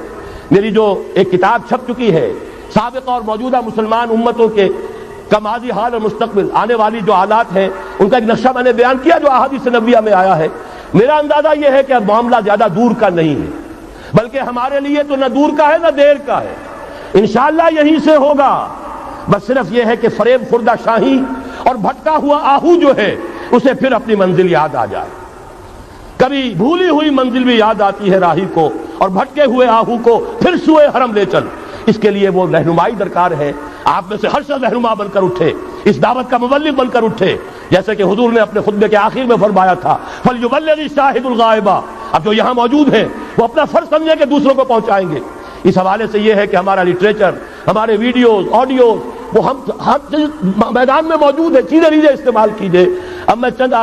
میری جو ایک کتاب چھپ چکی ہے سابقہ اور موجودہ مسلمان امتوں کے کا ماضی، حال اور مستقبل، آنے والی جو حالات ہیں ان کا ایک نقشہ میں نے بیان کیا جو احادیث نبویہ میں آیا ہے۔ میرا اندازہ یہ ہے کہ اب معاملہ زیادہ دور کا نہیں ہے، بلکہ ہمارے لیے تو نہ دور کا ہے نہ دیر کا ہے، انشاءاللہ یہیں سے ہوگا۔ بس صرف یہ ہے کہ فریب خوردہ شاہی اور بھٹکا ہوا آہو جو ہے اسے پھر اپنی منزل یاد آ جائے۔ کبھی بھولی ہوئی منزل بھی یاد آتی ہے راہی کو، اور بھٹکے ہوئے آہو کو پھر سوئے حرم لے چل۔ اس کے لیے وہ رہنمائی درکار ہے، آپ میں سے ہر شخص رہنما بن کر اٹھے، اس دعوت کا مبلغ بن کر اٹھے، جیسے کہ حضور نے اپنے خطبے کے آخر میں فرمایا تھا فَلْيُبَلِّغِ الشَّاهِدُ الْغَائِبَ۔ اب جو یہاں موجود ہیں وہ اپنا فرض سمجھیں کہ دوسروں کو پہنچائیں گے۔ اس حوالے سے یہ ہے کہ ہمارا لٹریچر، ہمارے ویڈیوز، آڈیوز، وہ ہم ہر میدان میں موجود ہے، چیزیں استعمال کیجئے۔ اب میں چند